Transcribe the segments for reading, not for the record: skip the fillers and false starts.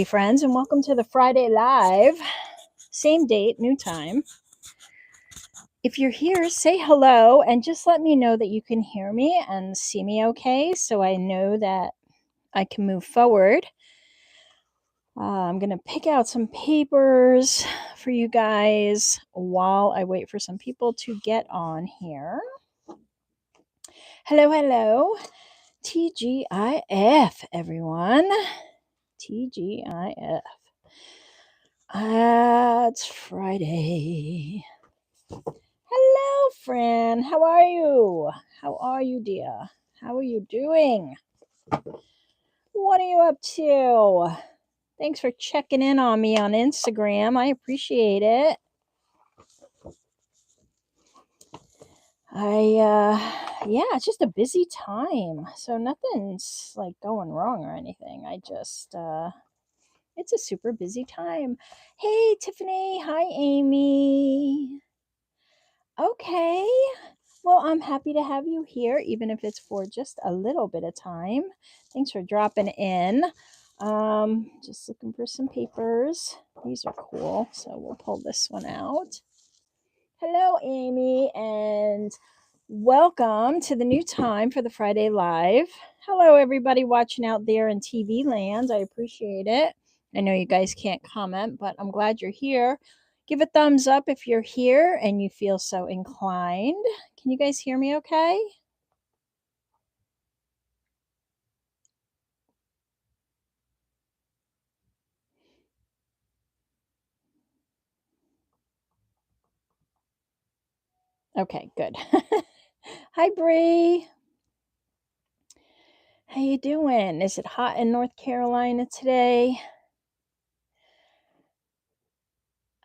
Friends, and welcome to the Friday Live. Same date, new time. If you're here, say hello and just let me know that you can hear me and see me okay, so I know that I can move forward. I'm going to pick out some papers for you guys while I wait for some people to get on here. Hello, hello. TGIF, everyone. TGIF. It's Friday. Hello, friend. How are you? How are you, dear? How are you doing? What are you up to? Thanks for checking in on me on Instagram. I appreciate it. It's just a busy time. So nothing's like going wrong or anything. It's a super busy time. Hey, Tiffany. Hi, Amy. Okay. Well, I'm happy to have you here, even if it's for just a little bit of time. Thanks for dropping in. Just looking for some papers. These are cool, so we'll pull this one out. Hello, Amy, and welcome to the new time for the Friday Live. Hello, everybody watching out there in TV land. I appreciate it. I know you guys can't comment, but I'm glad you're here. Give a thumbs up if you're here and you feel so inclined. Can you guys hear me okay? Okay, good. Hi, Bree. How you doing? Is it hot in North Carolina today?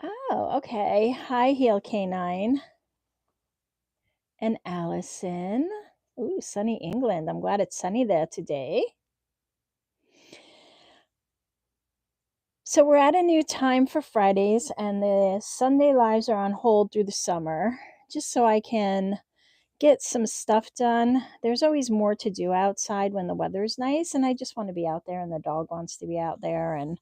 Oh, okay. Hi, Heel K9. And Allison. Ooh, sunny England. I'm glad it's sunny there today. So we're at a new time for Fridays, and the Sunday lives are on hold through the summer, just so I can get some stuff done. There's always more to do outside when the weather's nice, and I just want to be out there, and the dog wants to be out there, and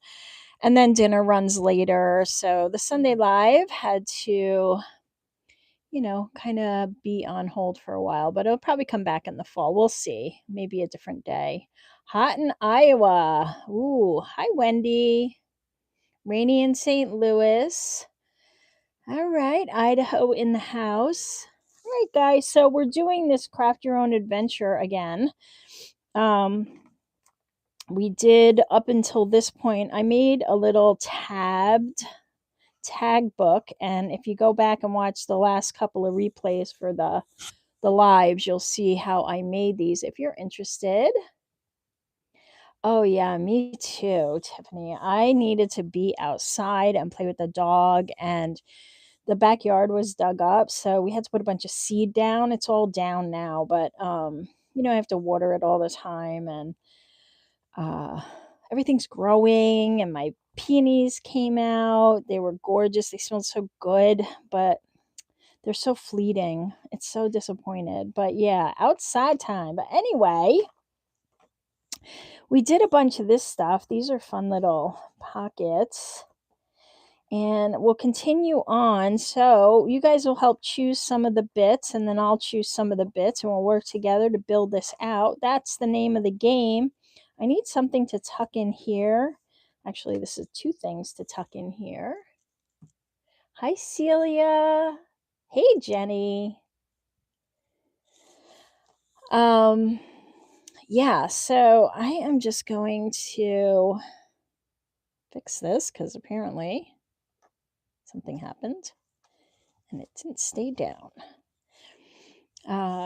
then dinner runs later. So the Sunday live had to, kind of be on hold for a while, but it'll probably come back in the fall. We'll see. Maybe a different day. Hot in Iowa. Ooh, hi, Wendy. Rainy in St. Louis. All right, Idaho in the house. All right, guys. So we're doing this craft your own adventure again. We did up until this point. I made a little tag book, and if you go back and watch the last couple of replays for the lives, you'll see how I made these if you're interested. Oh yeah, me too, Tiffany. I needed to be outside and play with the dog, and the backyard was dug up, so we had to put a bunch of seed down. It's all down now, but I have to water it all the time, and everything's growing, and my peonies came out. They were gorgeous. They smelled so good, but they're so fleeting. It's so disappointed. But yeah, outside time. But anyway, we did a bunch of this stuff. These are fun little pockets. And we'll continue on. So you guys will help choose some of the bits, and then I'll choose some of the bits, and we'll work together to build this out. That's the name of the game. I need something to tuck in here. Actually, this is two things to tuck in here. Hi, Celia. Hey, Jenny. Yeah, so I am just going to fix this because apparently something happened and it didn't stay down.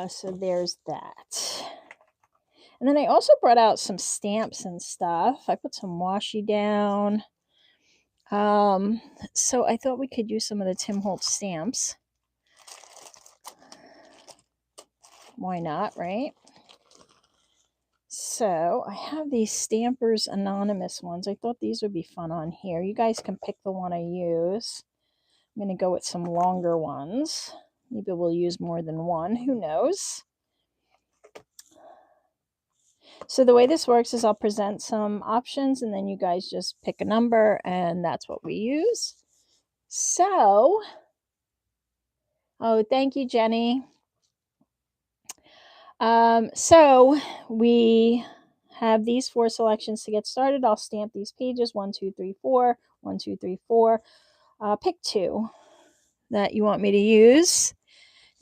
So there's that. And then I also brought out some stamps and stuff. I put some washi down. So I thought we could use some of the Tim Holtz stamps. Why not, right? So I have these Stampers Anonymous ones. I thought these would be fun on here. You guys can pick the one I use. I'm going to go with some longer ones. Maybe we'll use more than one. Who knows? So the way this works is I'll present some options and then you guys just pick a number and that's what we use. So, oh, thank you, Jenny. So we have these 4 selections to get started. I'll stamp these pages 1, 2, 3, 4, 1, 2, 3, 4. Pick 2 that you want me to use,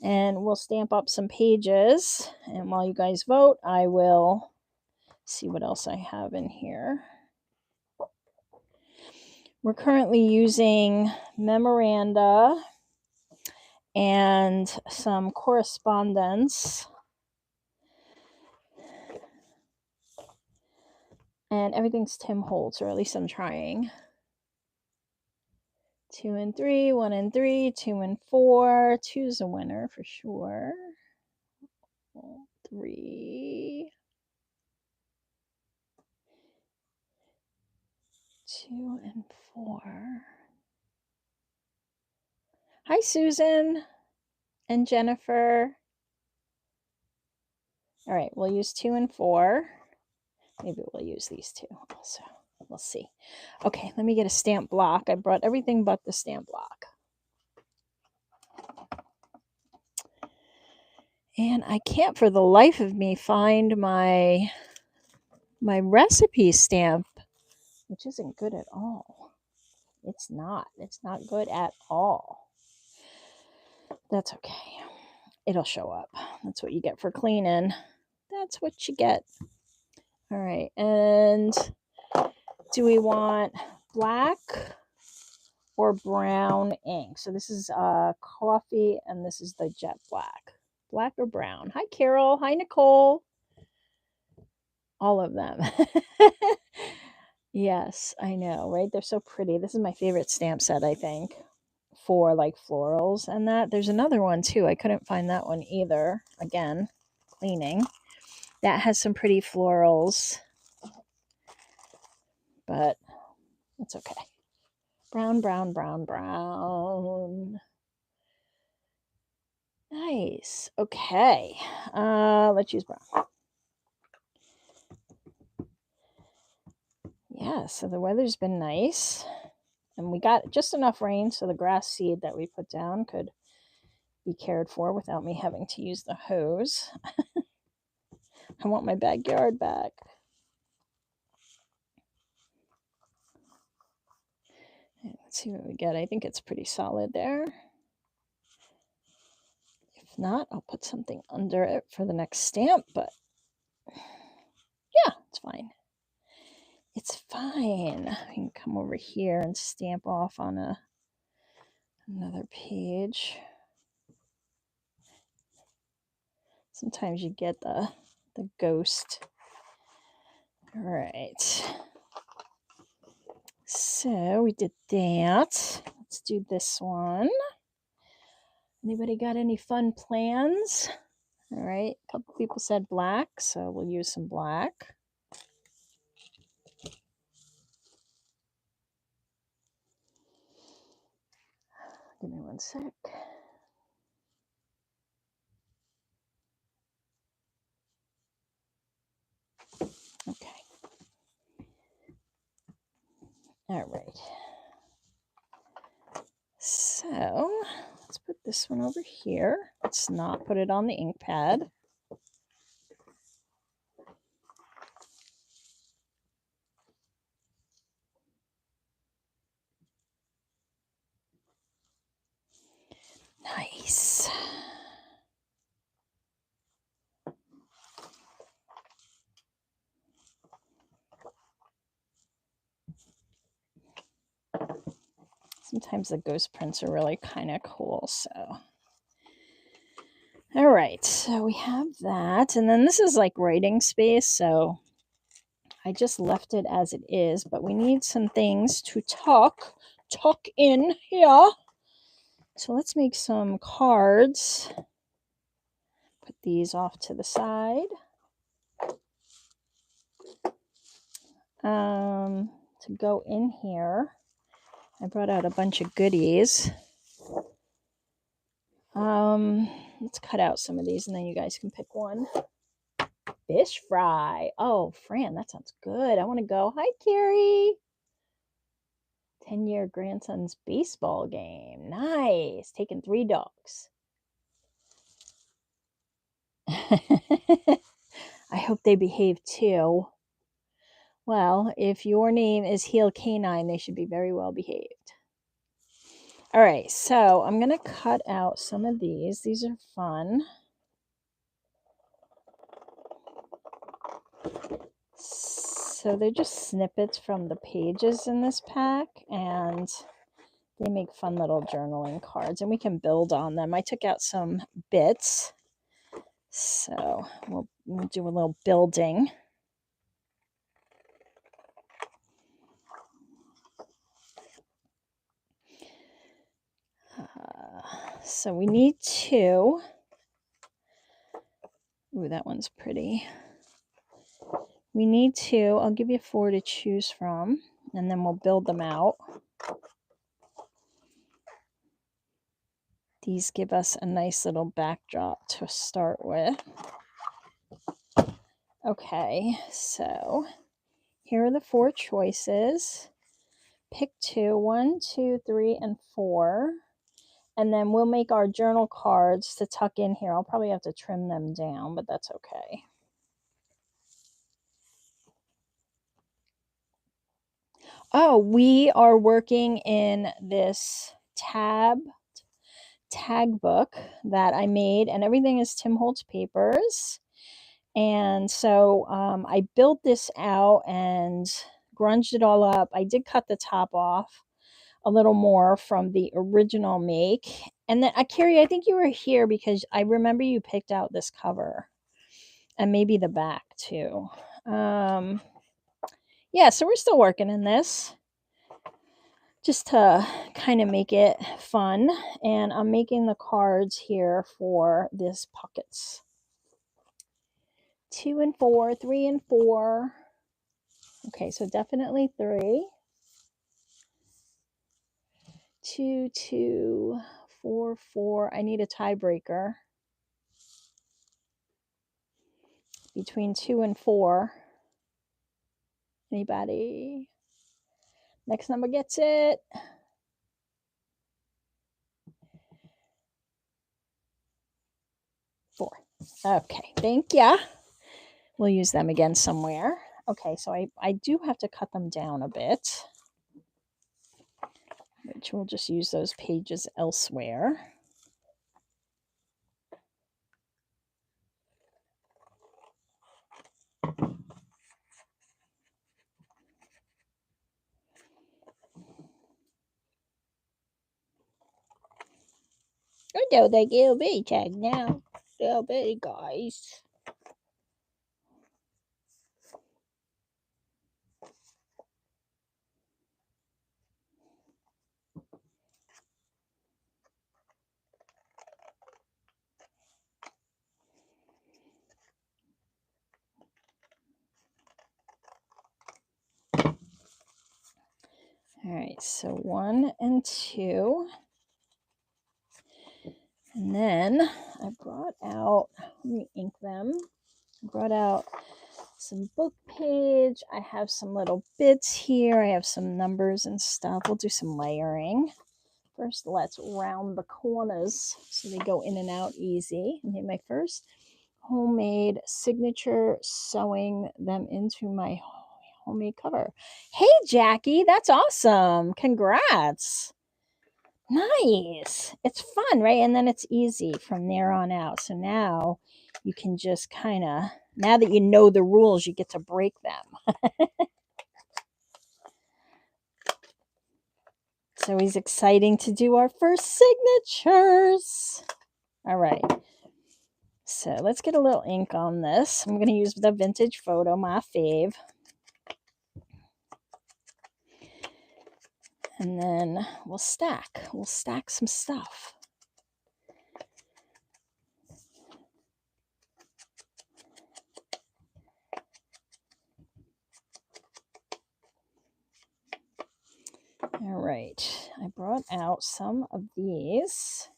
and we'll stamp up some pages. And while you guys vote, I will see what else I have in here. We're currently using memoranda and some correspondence. And everything's Tim Holtz, or at least I'm trying. 2 and 3, 1 and 3, 2 and 4. 2's a winner for sure. 3. 2 and 4. Hi, Susan and Jennifer. All right, we'll use 2 and 4. Maybe we'll use these 2 also. We'll see. Okay, let me get a stamp block. I brought everything but the stamp block. And I can't for the life of me find my recipe stamp, which isn't good at all. It's not good at all. That's okay. It'll show up. That's what you get for cleaning. That's what you get. All right. And do we want black or brown ink? So this is coffee and this is the jet black. Black or brown? Hi, Carol. Hi, Nicole. All of them. Yes, I know, right? They're so pretty. This is my favorite stamp set, I think, for like florals and that. There's another one too. I couldn't find that one either. Again, cleaning. That has some pretty florals, but it's okay. Brown, brown, brown, brown. Nice. Okay. Let's use brown. Yeah, so the weather's been nice. And we got just enough rain so the grass seed that we put down could be cared for without me having to use the hose. I want my backyard back. Let's see what we get. I think it's pretty solid there. If not, I'll put something under it for the next stamp, but yeah, it's fine. It's fine. I can come over here and stamp off on another page. Sometimes you get the ghost. All right. So we did that. Let's do this one. Anybody got any fun plans? All right. A couple people said black, so we'll use some black. Give me one sec. Okay. All right. So let's put this one over here. Let's not put it on the ink pad. Nice. Sometimes the ghost prints are really kind of cool, so. All right, so we have that. And then this is like writing space, so I just left it as it is, but we need some things to tuck in here. So let's make some cards. Put these off to the side. To go in here, I brought out a bunch of goodies. Let's cut out some of these and then you guys can pick one. fish fry. Oh, Fran, that sounds good. I want to go. Hi, Carrie. 10-year grandson's baseball game. Nice. Taking 3 dogs. I hope they behave too. Well, if your name is Heel Canine, they should be very well behaved. All right, so I'm going to cut out some of these. These are fun. So they're just snippets from the pages in this pack, and they make fun little journaling cards, and we can build on them. I took out some bits, so we'll do a little building. So we need 2. Ooh, that one's pretty. We need 2. I'll give you 4 to choose from, and then we'll build them out. These give us a nice little backdrop to start with. Okay, so here are the 4 choices. Pick 2, 1, 2, 3, and 4. And then we'll make our journal cards to tuck in here. I'll probably have to trim them down, but that's okay. Oh, we are working in this tag book that I made, and everything is Tim Holtz papers. And so I built this out and grunged it all up. I did cut the top off a little more from the original make. And then, Carrie, I think you were here because I remember you picked out this cover and maybe the back too. Yeah, so we're still working in this just to kind of make it fun. And I'm making the cards here for this pockets. 2 and 4, 3 and 4. Okay, so definitely 3. 2, 2, 4, 4. I need a tiebreaker between 2 and 4. Anybody? Next number gets it. 4. Okay, thank ya. We'll use them again somewhere. Okay, so I do have to cut them down a bit, which we'll just use those pages elsewhere. I don't think it'll be tagged now. Little bitty guys. All right, so 1 and 2. And then I brought out, let me ink them. I brought out some book page. I have some little bits here. I have some numbers and stuff. We'll do some layering. First, let's round the corners so they go in and out easy. I made my first homemade signature, sewing them into my homemade cover. Hey, Jackie, that's awesome. Congrats. Nice. It's fun, right? And then it's easy from there on out. So now you can just kind of, now that you know the rules, you get to break them. It's always exciting to do our first signatures. All right. So let's get a little ink on this. I'm going to use the vintage photo, my fave. And then we'll stack some stuff. All right, I brought out some of these.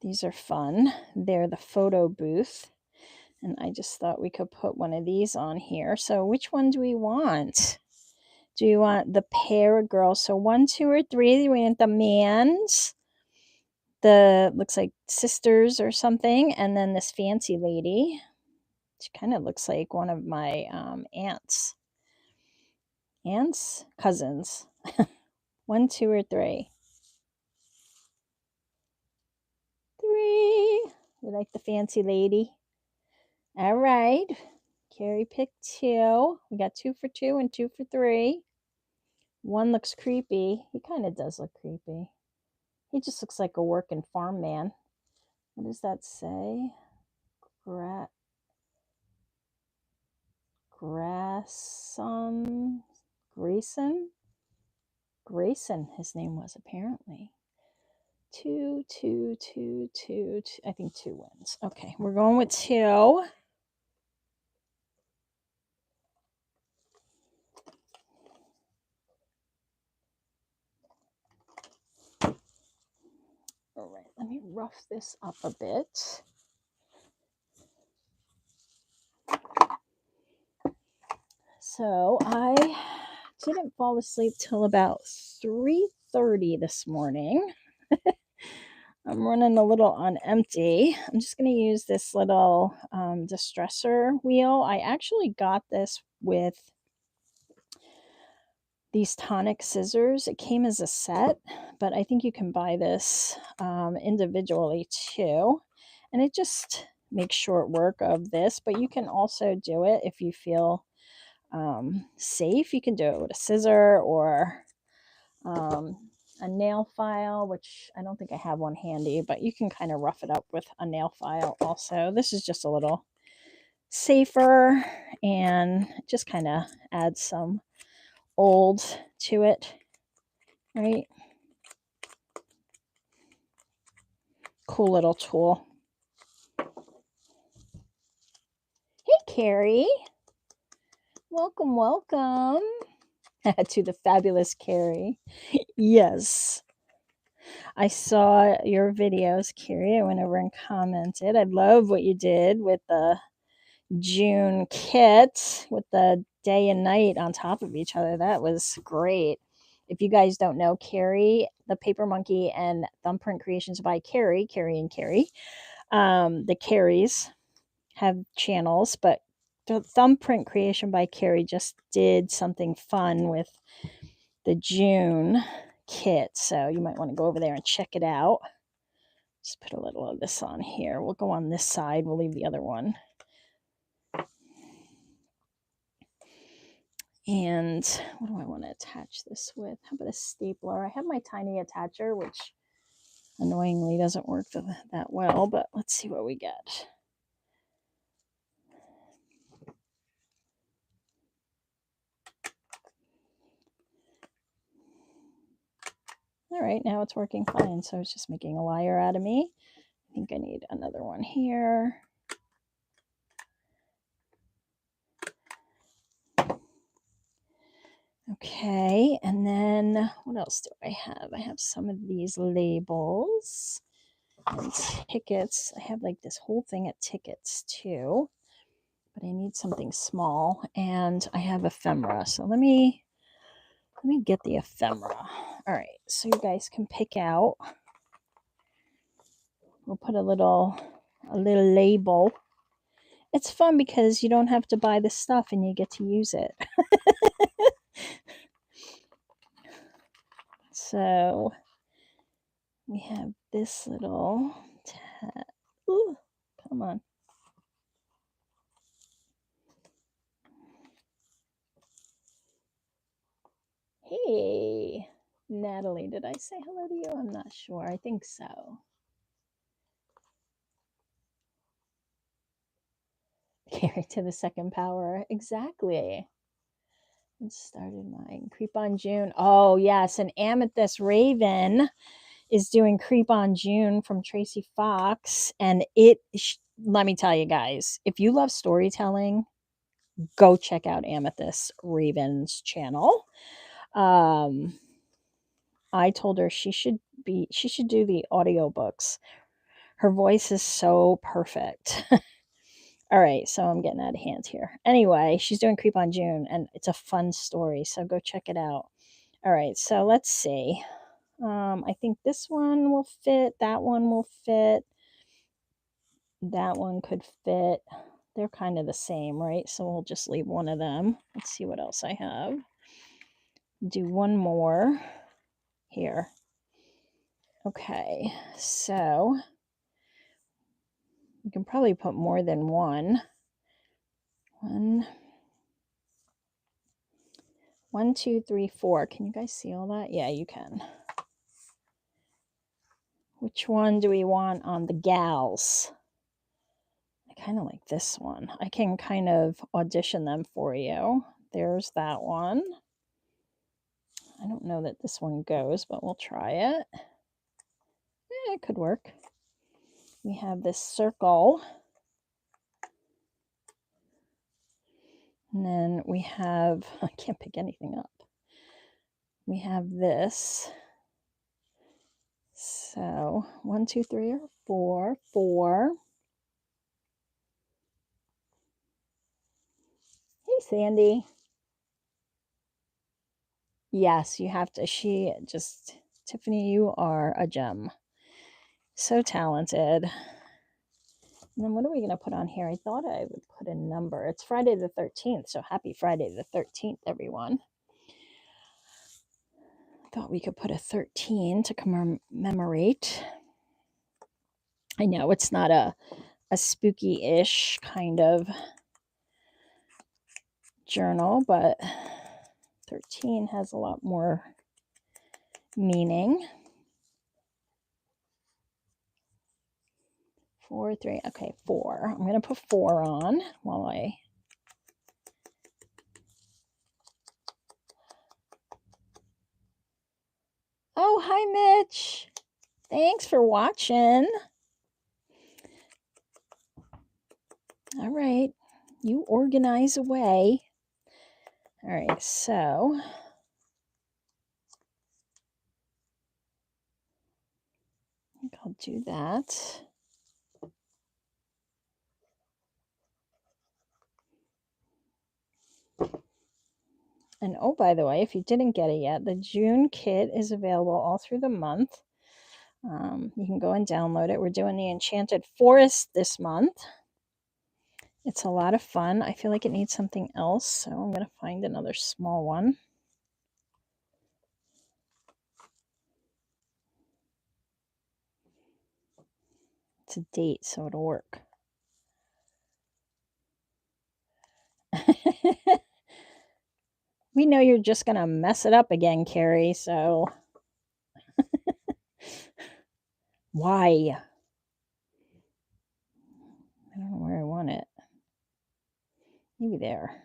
These are fun. They're the photo booth. And I just thought we could put one of these on here. So which one do we want? Do you want the pair of girls? So 1, 2, or 3. We want the mans. The looks like sisters or something. And then this fancy lady. She kind of looks like one of my aunts. Aunts? Cousins. 1, 2, or 3. 3. We like the fancy lady. All right. Carrie picked 2. We got 2 for 2 and 2 for 3. One looks creepy. He kind of does look creepy. He just looks like a working farm man. What does that say? Grayson, his name was apparently. 2, 2, 2, 2, 2. I think 2 wins. Okay, we're going with 2. All right, let me rough this up a bit. So I didn't fall asleep till about 3:30 this morning. I'm running a little on empty. I'm just going to use this little distressor wheel. I actually got this with these tonic scissors. It came as a set, but I think you can buy this individually too. And it just makes short work of this, but you can also do it if you feel safe. You can do it with a scissor or a nail file, which I don't think I have one handy, but you can kind of rough it up with a nail file also. This is just a little safer and just kind of adds some old to it, right? Cool little tool. Hey, Carrie. Welcome, welcome to the fabulous Carrie. Yes. I saw your videos, Carrie. I went over and commented. I love what you did with the June kit with the day and night on top of each other. That was great. If you guys don't know, Carrie, the Paper Monkey, and Thumbprint Creations by Carrie and Carrie, the Carries have channels, but the Thumbprint Creation by Carrie just did something fun with the June kit. So you might want to go over there and check it out. Just put a little of this on here. We'll go on this side. We'll leave the other one. And what do I want to attach this with? How about a stapler? I have my tiny attacher, which annoyingly doesn't work that well, but let's see what we get. All right, now it's working fine. So it's just making a liar out of me. I think I need another one here. Okay, and then what else do I have? I have some of these labels and tickets. I have like this whole thing of tickets too, but I need something small, and I have ephemera. So let me get the ephemera. All right, so you guys can pick out. We'll put a little label. It's fun because you don't have to buy the stuff and you get to use it. So we have this little ooh, come on. Hey, Natalie, did I say hello to you? I'm not sure. I think so. Carry to the second power. Exactly. And started mine. Creep on June. Oh, yes. An Amethyst Raven is doing Creep on June from Tracy Fox. And let me tell you guys, if you love storytelling, go check out Amethyst Raven's channel. I told her she should do the audiobooks. Her voice is so perfect. All right, so I'm getting out of hand here. Anyway, she's doing Creep on June, and it's a fun story, so go check it out. All right, so let's see. I think this one will fit. That one will fit. That one could fit. They're kind of the same, right? So we'll just leave one of them. Let's see what else I have. Do one more here. Okay, so you can probably put more than one. One, two, three, four. Can you guys see all that? Yeah, you can. Which one do we want on the gals? I kind of like this one. I can kind of audition them for you. There's that one. I don't know that this one goes, but we'll try it. Yeah, it could work. We have this circle. And then we have, I can't pick anything up. We have this. So 1, 2, 3, or 4. 4. Hey, Sandy. Yes, you have to. Tiffany, you are a gem. So talented. And then what are we going to put on here? I thought I would put a number. It's Friday the 13th, so happy Friday the 13th, everyone. Thought we could put a 13 to commemorate. I know it's not a spooky-ish kind of journal, but 13 has a lot more meaning. 4, 3, okay, 4. I'm going to put 4 on while I... Oh, hi, Mitch. Thanks for watching. All right, you organize away. All right, so I think I'll do that. And oh, by the way, if you didn't get it yet, the June kit is available all through the month. You can go and download it. We're doing the Enchanted Forest this month. It's a lot of fun. I feel like it needs something else, so I'm going to find another small one. It's a date, so it'll work. We know you're just going to mess it up again, Carrie, so... Why? I don't know where I want it. Maybe there.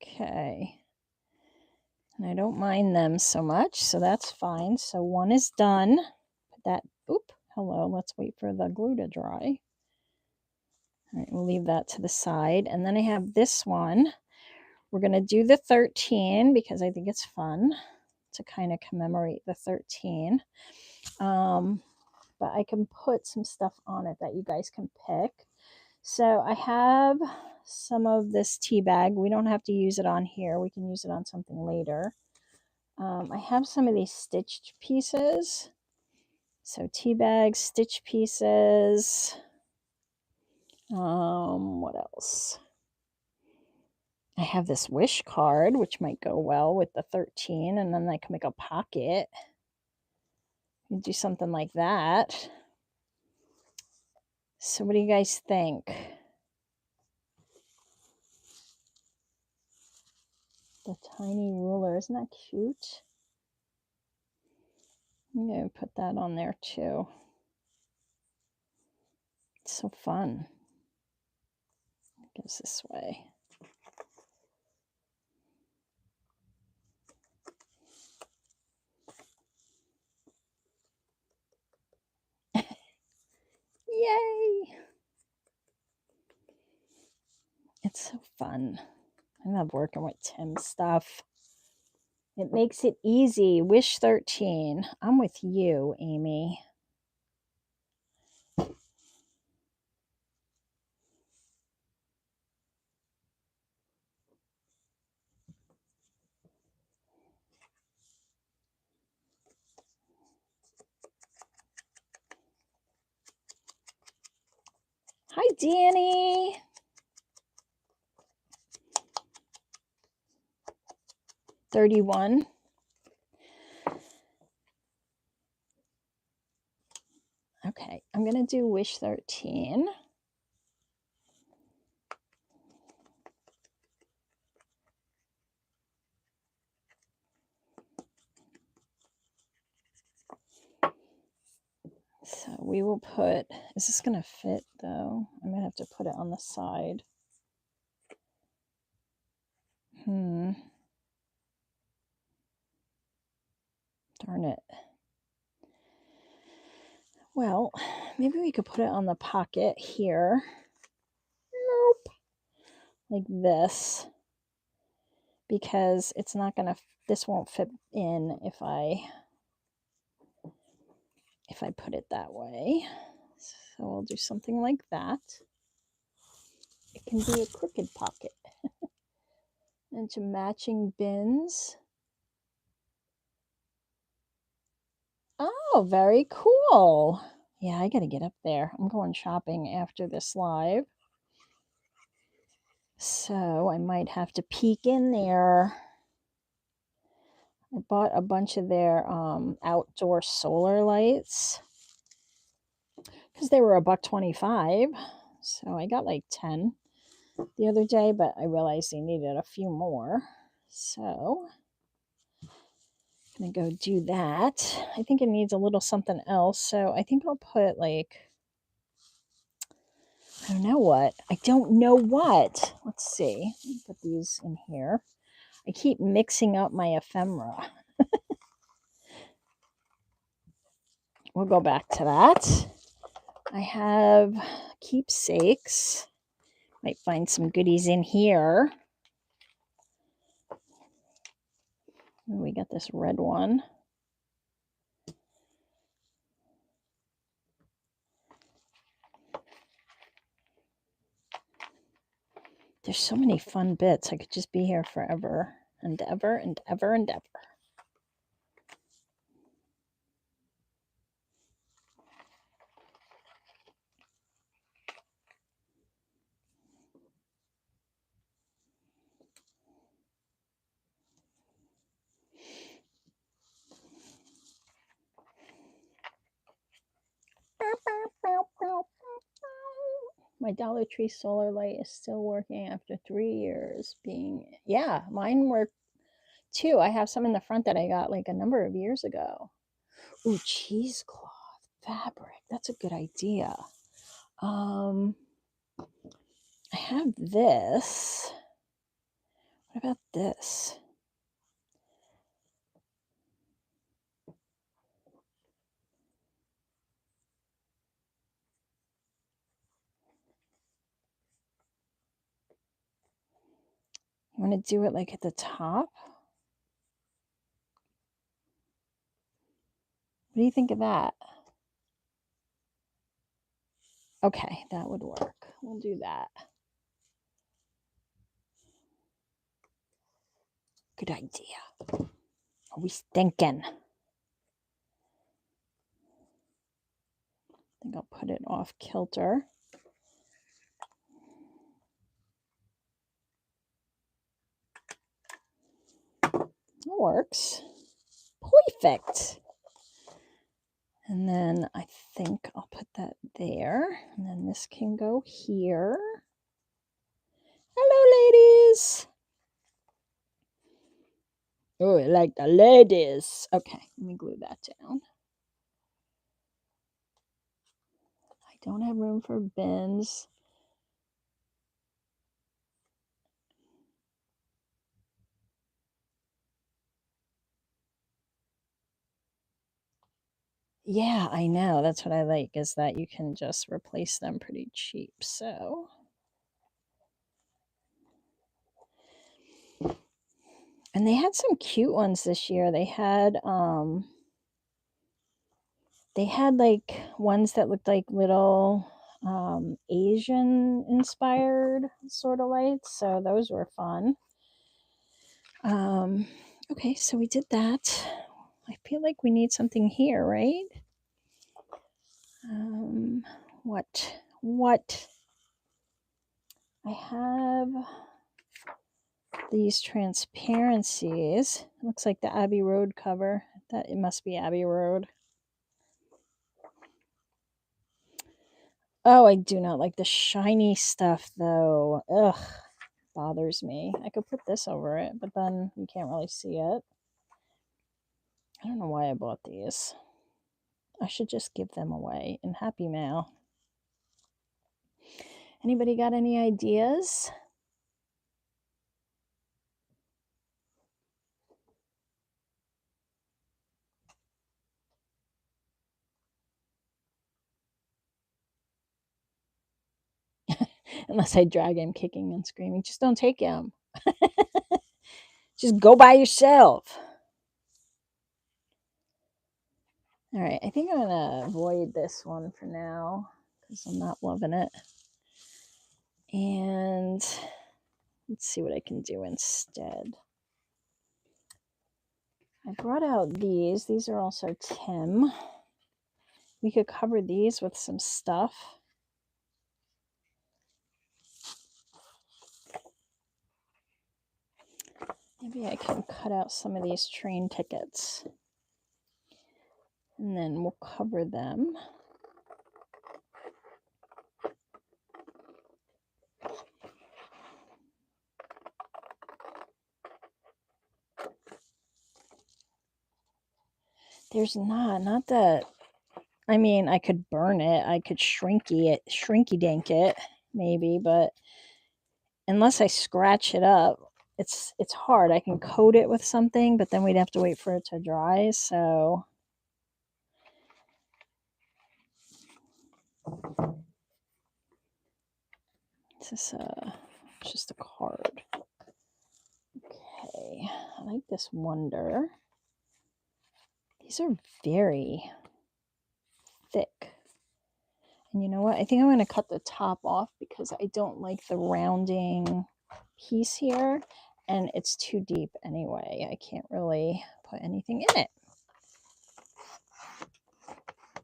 Okay. And I don't mind them so much, so that's fine. So one is done. Put that, oop, hello, let's wait for the glue to dry. All right, we'll leave that to the side. And then I have this one. We're going to do the 13 because I think it's fun to kind of commemorate the 13. But I can put some stuff on it that you guys can pick. So I have some of this tea bag. We don't have to use it on here. We can use it on something later. I have some of these stitched pieces. So tea bags, stitch pieces. What else? I have this wish card, which might go well with the 13, and then I can make a pocket. Do something like that. So what do you guys think? The tiny ruler, isn't that cute? I'm going to put that on there too. It's so fun. It goes this way. Yay! It's so fun. I love working with Tim's stuff. It makes it easy. Wish 13. I'm with you, Amy. Hi, Danny. $31. Okay, I'm going to do Wish 13. So we will put, is this going to fit though? I'm going to have to put it on the side. Darn it. Well, maybe we could put it on the pocket here. Nope. Like this. Because it's not gonna, this won't fit in if I put it that way. So I'll do something like that. It can be a crooked pocket. Into matching bins. Oh, very cool. Yeah, I gotta get up there. I'm going shopping after this live. So I might have to peek in there. I bought a bunch of their outdoor solar lights because they were $1.25. So I got like 10 the other day, but I realized they needed a few more. So I'm gonna go do that. I think it needs a little something else. So I think I'll put like, I don't know what. I don't know what. Let's see. Let me put these in here. I keep mixing up my ephemera. We'll go back to that. I have keepsakes. Might find some goodies in here. We got this red one. There's so many fun bits. I could just be here forever and ever and ever and ever. My Dollar Tree solar light is still working after 3 years being, yeah, mine work too. I have some in the front that I got like a number of years ago. Ooh, cheesecloth fabric. That's a good idea. I have this. What about this? You want to do it like at the top? What do you think of that? Okay, that would work. We'll do that. Good idea. Are we thinking? I think I'll put it off kilter. That works. Perfect. And then I think I'll put that there. And then this can go here. Hello, ladies. Oh, I like the ladies. Okay, let me glue that down. I don't have room for bins. Yeah, I know. That's what I like, is that you can just replace them pretty cheap. So And they had some cute ones this year. They had like ones that looked like little Asian inspired sort of lights. So those were fun. Okay, so we did that. I feel like we need something here, right? What? I have these transparencies. Looks like the Abbey Road cover. That it must be Abbey Road. Oh, I do not like the shiny stuff though. Ugh, bothers me. I could put this over it, but then you can't really see it. I don't know why I bought these. I should just give them away in Happy Mail. Anybody got any ideas? Unless I drag him kicking and screaming. Just don't take him. Just go by yourself. All right, I think I'm going to avoid this one for now because I'm not loving it. And let's see what I can do instead. I brought out these. These are also Tim. We could cover these with some stuff. Maybe I can cut out some of these train tickets. And then we'll cover them. There's not that. I mean, I could burn it. I could shrinky dink it, maybe, but unless I scratch it up, it's hard. I can coat it with something, but then we'd have to wait for it to dry. So this is just a card. Okay, I like this Wonder. These are very thick. And you know what? I think I'm going to cut the top off because I don't like the rounding piece here. And it's too deep anyway. I can't really put anything in it.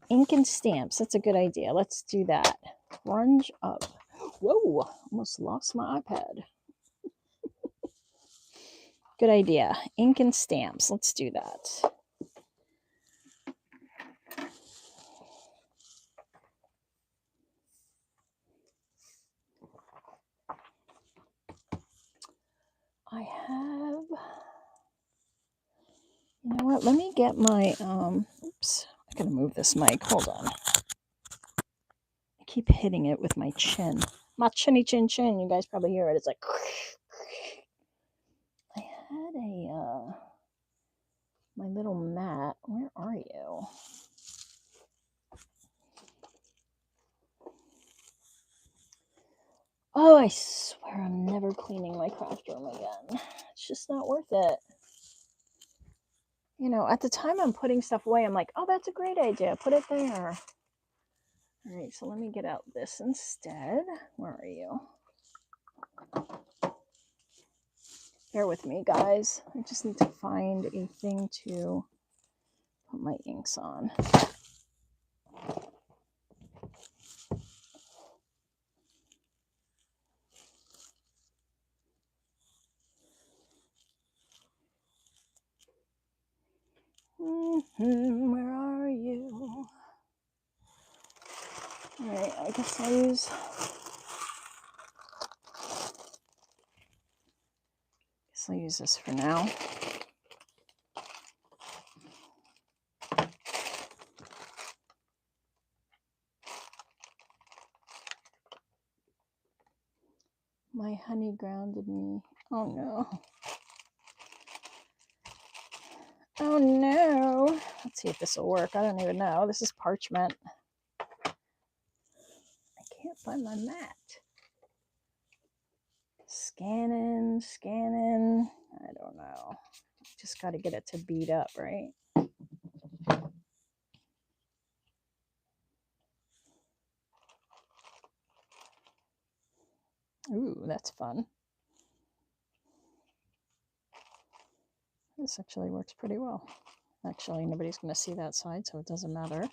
Ink and stamps. That's a good idea. Let's do that. Grunge up. Whoa, almost lost my iPad. Good idea. Ink and stamps. Let's do that. I have, you know what? Let me get my, oops, I gotta move this mic. Hold on. I keep hitting it with my chin. My chinny chin chin. You guys probably hear it. It's like, I had my little mat. Where are you? Oh, I swear I'm never cleaning my craft room again. It's just not worth it. You know, at the time I'm putting stuff away, I'm like, oh, that's a great idea. Put it there. All right, so let me get out this instead. Where are you? Bear with me, guys. I just need to find a thing to put my inks on. Where are you? All right, I guess I'll use this for now. My honey grounded me. Oh no. Oh no. Let's see if this will work. I don't even know. This is parchment. I can't find my mat. Scanning. I don't know. Just got to get it to bead up, right? Ooh, that's fun. This actually works pretty well. Actually, nobody's going to see that side, so it doesn't matter.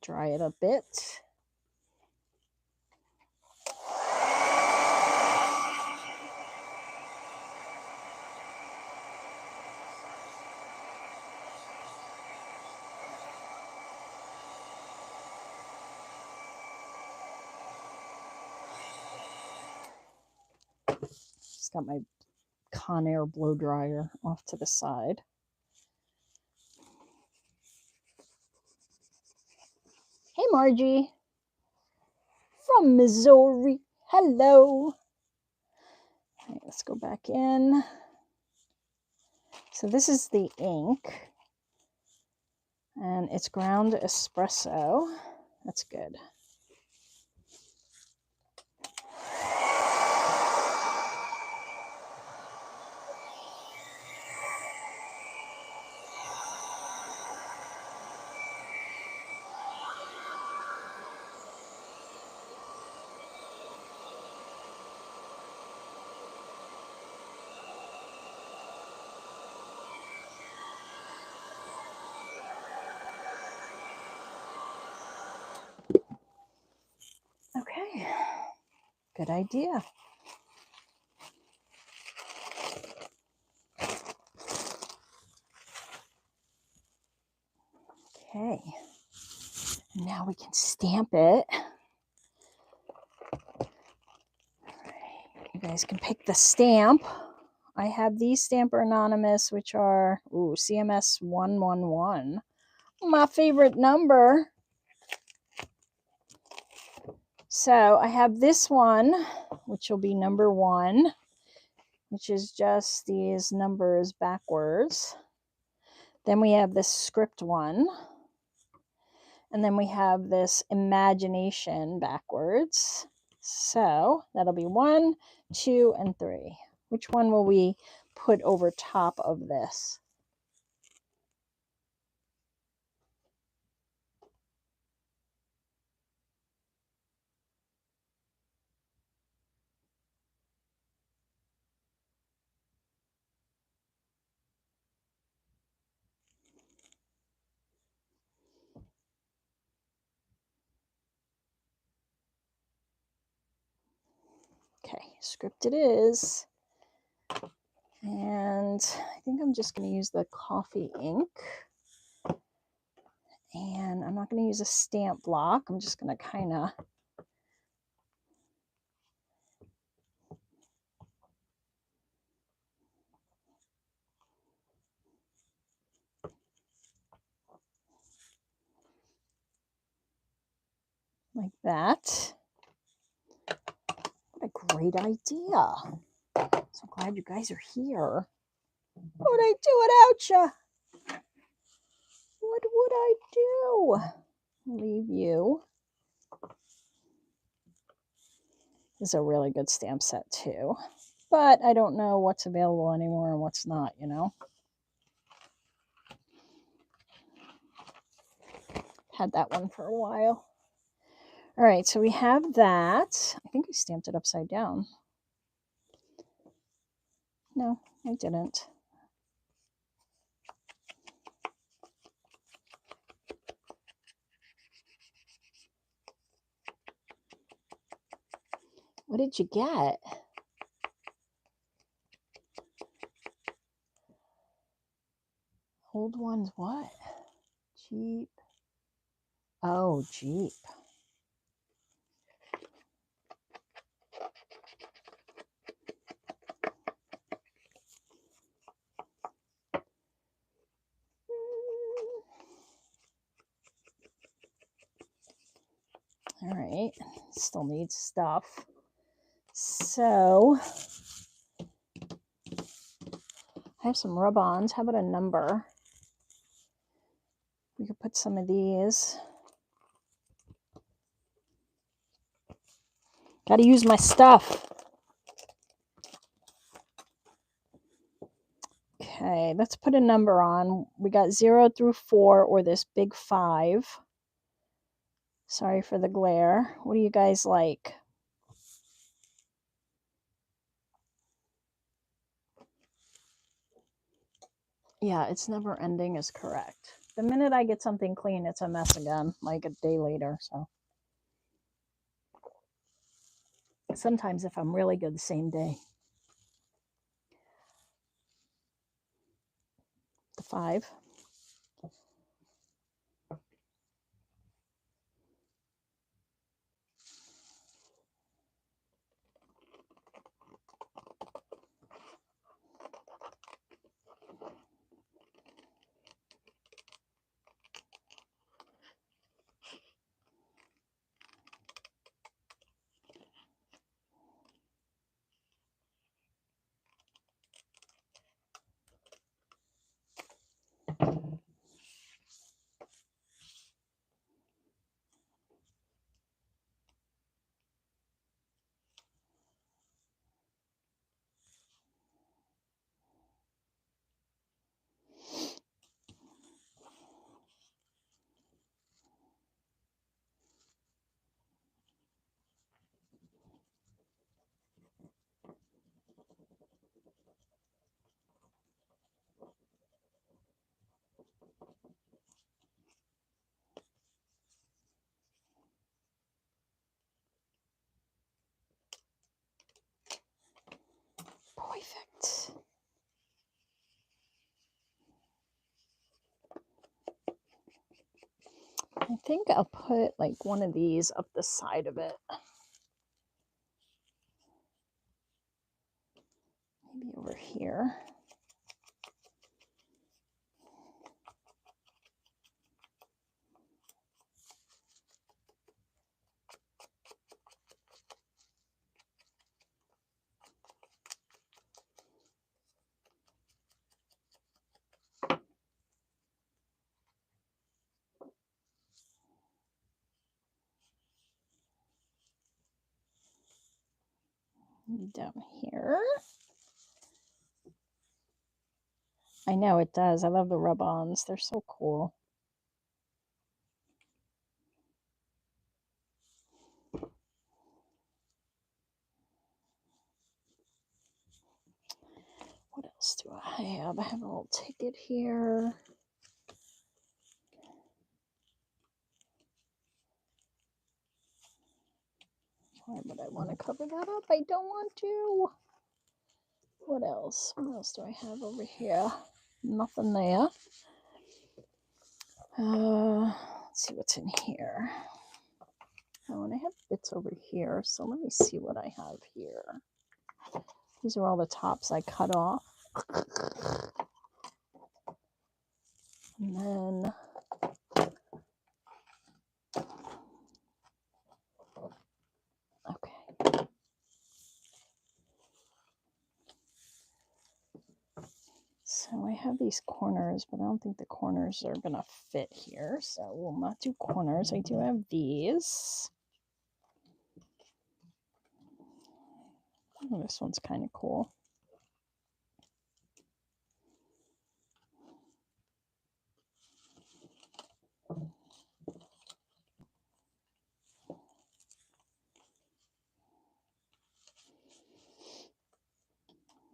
Dry it a bit. Just got my Conair blow dryer off to the side. Hey, Margie. From Missouri. Hello. All right, let's go back in. So this is the ink. And it's ground espresso. That's good. Okay, good idea. Okay, now we can stamp it. You guys can pick the stamp. I have these Stamper Anonymous, which are CMS 111. My favorite number. So I have this one, which will be number 1, which is just these numbers backwards. Then we have this script one. And then we have this imagination backwards. So that'll be 1, 2, and 3. Which one will we put over top of this? Okay, script it is. And I think I'm just going to use the coffee ink. And I'm not going to use a stamp block. I'm just going to kind of like that. What a great idea. So glad you guys are here. What would I do without you? What would I do? Leave you. This is a really good stamp set too. But I don't know what's available anymore and what's not, you know. Had that one for a while. All right, so we have that. I think I stamped it upside down. No, I didn't. What did you get? Old ones what? Jeep. Oh, Jeep. All right, still needs stuff. So I have some rub-ons. How about a number? We could put some of these. Got to use my stuff. Okay, let's put a number on. We got 0 through 4 or this big 5. Sorry for the glare. What do you guys like? Yeah, it's never ending is correct. The minute I get something clean, it's a mess again, like a day later. So sometimes if I'm really good, the same day. The 5. Perfect. I think I'll put like one of these up the side of it. Maybe over here. Down here. I know it does. I love the rub-ons. They're so cool. What else do I have? I have a little ticket here. Why would I want to cover that up? I don't want to. What else? What else do I have over here? Nothing there. Let's see what's in here. Oh, and I have bits over here, so let me see what I have here. These are all the tops I cut off. And then okay. So I have these corners, but I don't think the corners are gonna fit here, so we'll not do corners. I do have these. Oh, this one's kind of cool.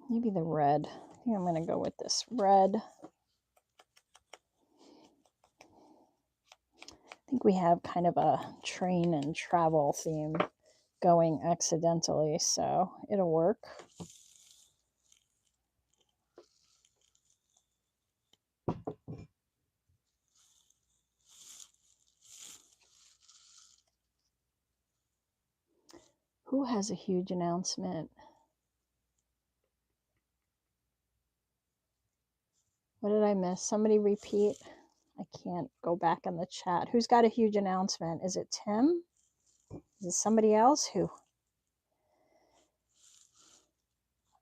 Maybe the red. I think I'm going to go with this red. I think we have kind of a train and travel theme going accidentally, so it'll work. Who has a huge announcement? What did I miss? Somebody repeat. I can't go back in the chat. Who's got a huge announcement? Is it Tim? Is it somebody else? Who?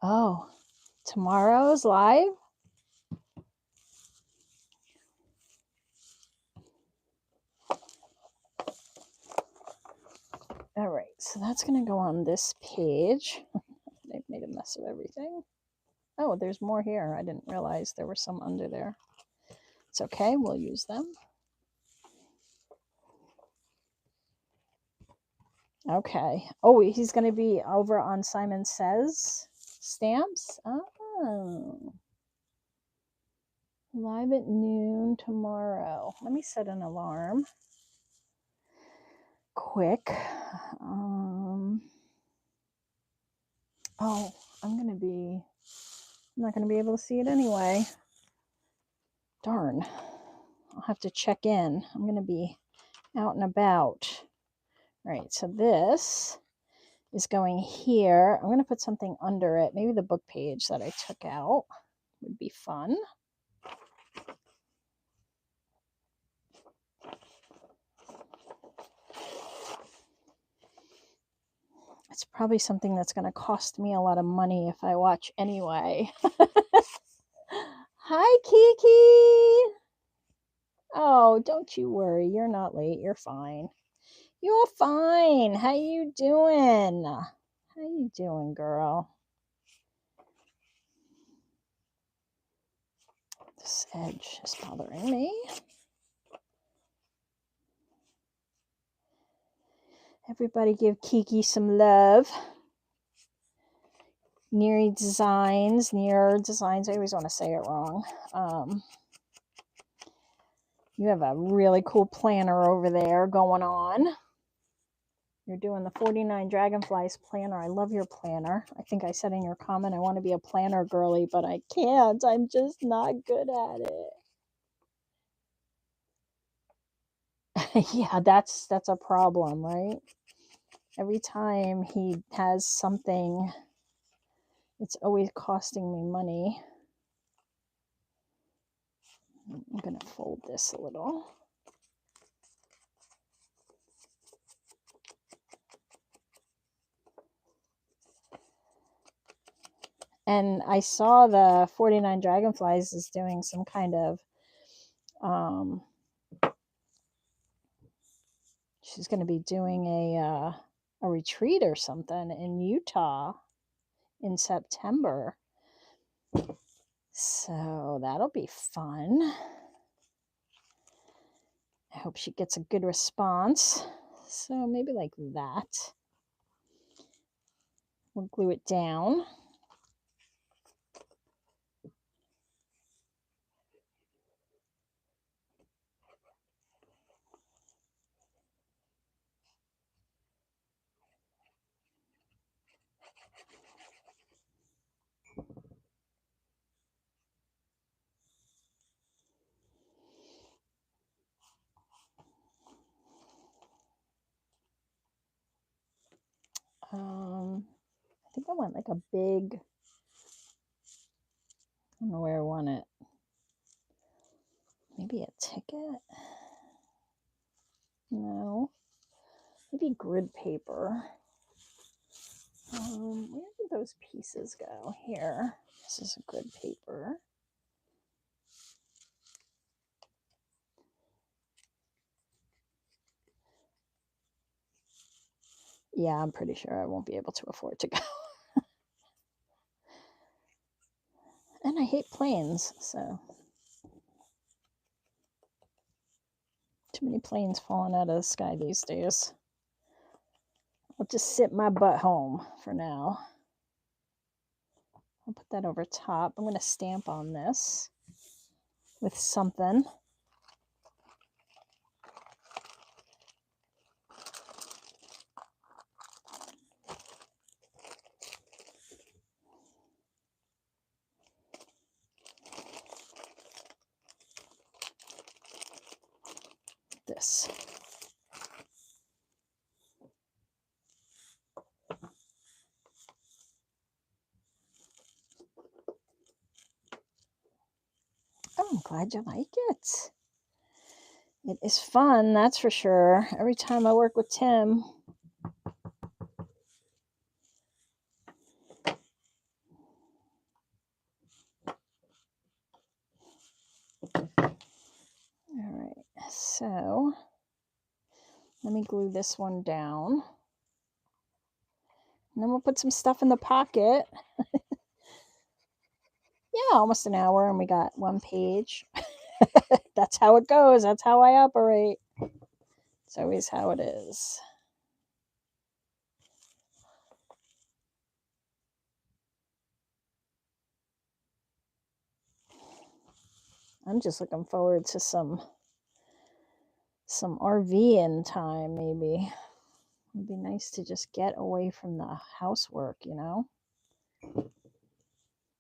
Oh, tomorrow's live? so that's going to go on this page. They've made a mess of everything. Oh, there's more here. I didn't realize there were some under there. It's okay. We'll use them. Okay. Oh, he's going to be over on Simon Says stamps. Oh. Live at noon tomorrow. Let me set an alarm. Quick. Oh, I'm not going to be able to see it anyway. Darn. I'll have to check in. I'm going to be out and about. All right, so this is going here. I'm going to put something under it. Maybe the book page that I took out would be fun. It's probably something that's going to cost me a lot of money if I watch anyway. Hi, Kiki. Oh, don't you worry. You're not late. You're fine. You're fine. How you doing? How you doing, girl? This edge is bothering me. Everybody give Kiki some love. Near Designs. I always want to say it wrong. You have a really cool planner over there going on. You're doing the 49 Dragonflies planner. I love your planner. I think I said in your comment I want to be a planner girly, but I can't. I'm just not good at it. Yeah, that's a problem, right? Every time he has something, it's always costing me money. I'm going to fold this a little. And I saw the 49 Dragonflies is doing some kind of, she's going to be doing a retreat or something in Utah in September. So that'll be fun. I hope she gets a good response. So maybe like that. We'll glue it down. I think I want like a big, I don't know where I want it. Maybe a ticket? No. Maybe grid paper. Where did those pieces go? Here. This is a grid paper. Yeah, I'm pretty sure I won't be able to afford to go. And I hate planes, so. Too many planes falling out of the sky these days. I'll just sit my butt home for now. I'll put that over top. I'm going to stamp on this with something. This. Oh, I'm glad you like it. It is fun, that's for sure. Every time I work with Tim. All right, so let me glue this one down. And then we'll put some stuff in the pocket. Yeah, almost an hour, and we got one page. That's how it goes. That's how I operate. It's always how it is. I'm just looking forward to some RV-ing time, maybe. It'd be nice to just get away from the housework, you know?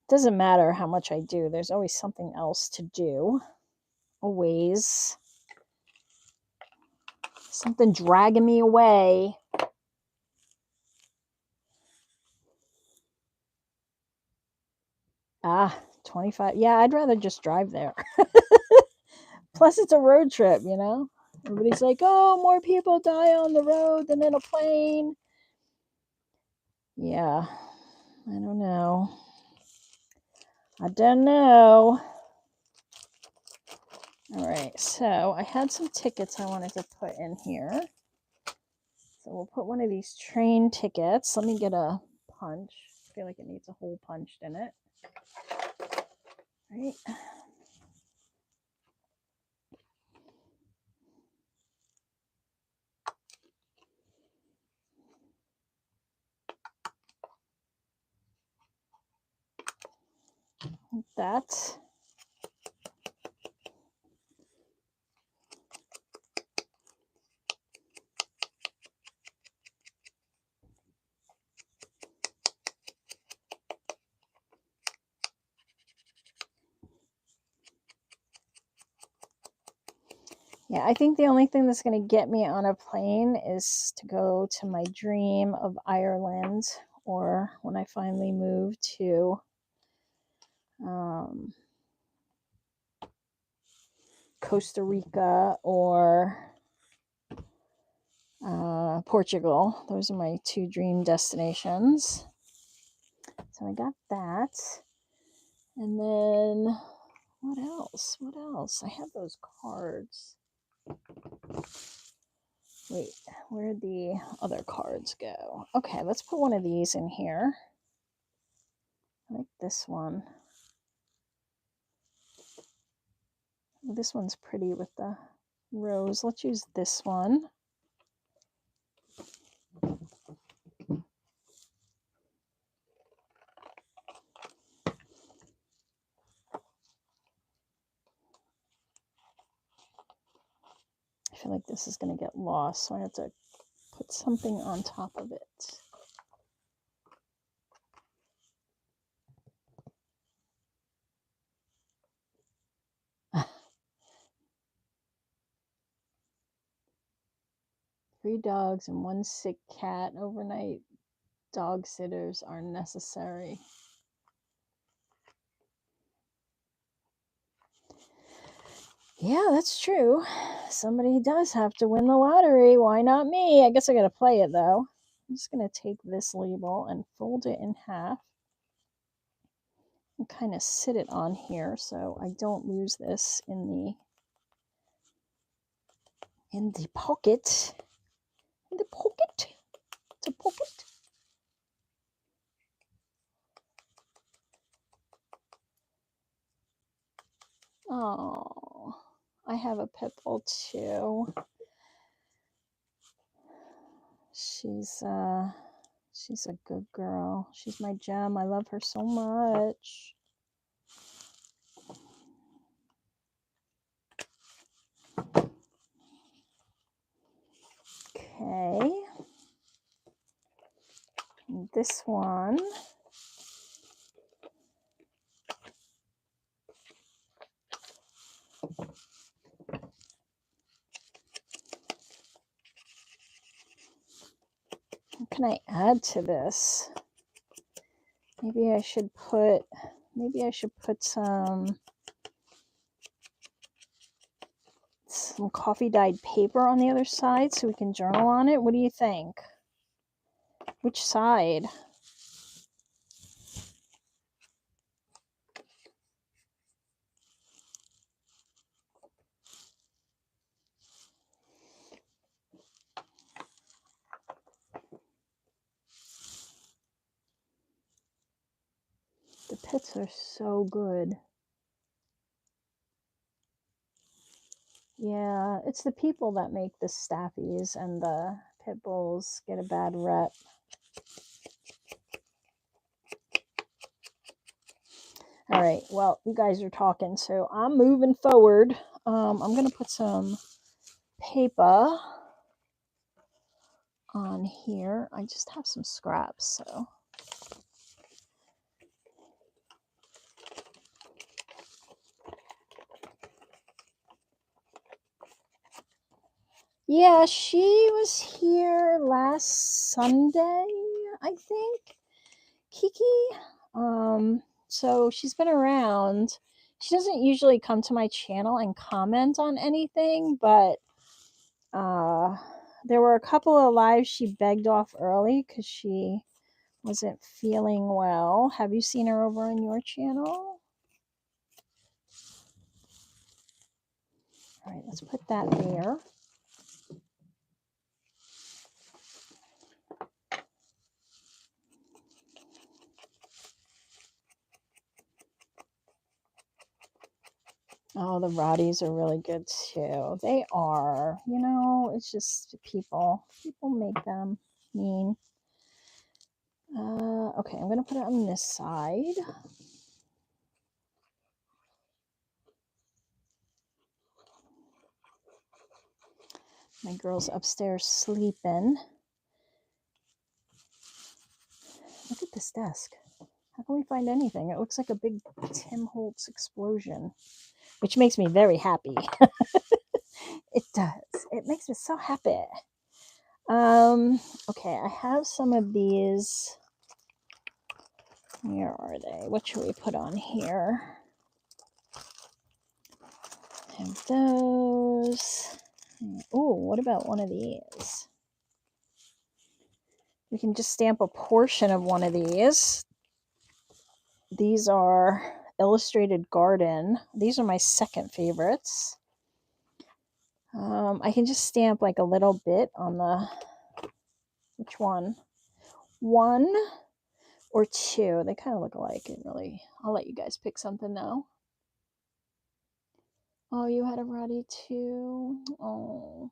Doesn't matter how much I do. There's always something else to do. Always. Something dragging me away. Ah, 25. Yeah, I'd rather just drive there. Plus, it's a road trip, you know? Everybody's like, oh, more people die on the road than in a plane. Yeah, I don't know. I don't know. All right, so I had some tickets I wanted to put in here. So we'll put one of these train tickets. Let me get a punch. I feel like it needs a hole punched in it. All right. Like that. Yeah, I think the only thing that's going to get me on a plane is to go to my dream of Ireland, or when I finally move to Costa Rica or Portugal. Those are my two dream destinations. So I got that. And then what else? What else? I have those cards. Wait, where'd the other cards go? Okay, let's put one of these in here. I like this one. This one's pretty with the rose. Let's use this one. I feel like this is going to get lost, so I have to put something on top of it. Three dogs and one sick cat. Overnight dog sitters are necessary. Yeah, that's true. Somebody does have to win the lottery. Why not me? I guess I gotta play it though. I'm just gonna take this label and fold it in half and kind of sit it on here so I don't lose this in the pocket. In the pocket. It's a pocket. Oh, I have a pit bull too. She's a good girl. She's my gem. I love her so much. Okay. And this one. What can I add to this? Maybe I should put some coffee dyed paper on the other side so we can journal on it. What do you think? Which side? Pits are so good. Yeah, it's the people that make the staffies, and the pit bulls get a bad rep. All right, well, you guys are talking, so I'm moving forward. I'm going to put some paper on here. I just have some scraps, so. Yeah, she was here last Sunday, I think. Kiki. So she's been around. She doesn't usually come to my channel and comment on anything, but there were a couple of lives she begged off early because she wasn't feeling well. Have you seen her over on your channel? All right, let's put that there. Oh, the Roddies are really good too. They are. You know, it's just people. People make them mean. Okay, I'm going to put it on this side. My girl's upstairs sleeping. Look at this desk. How can we find anything? It looks like a big Tim Holtz explosion, which makes me very happy. It does. It makes me so happy. Okay, I have some of these. Where are they? What should we put on here? I have those. Oh, what about one of these? We can just stamp a portion of one of these. These are Illustrated Garden. These are my second favorites. I can just stamp like a little bit on the, which one? One or two. They kind of look alike. And really, I'll let you guys pick something now. Oh, you had a Roddy too? Oh.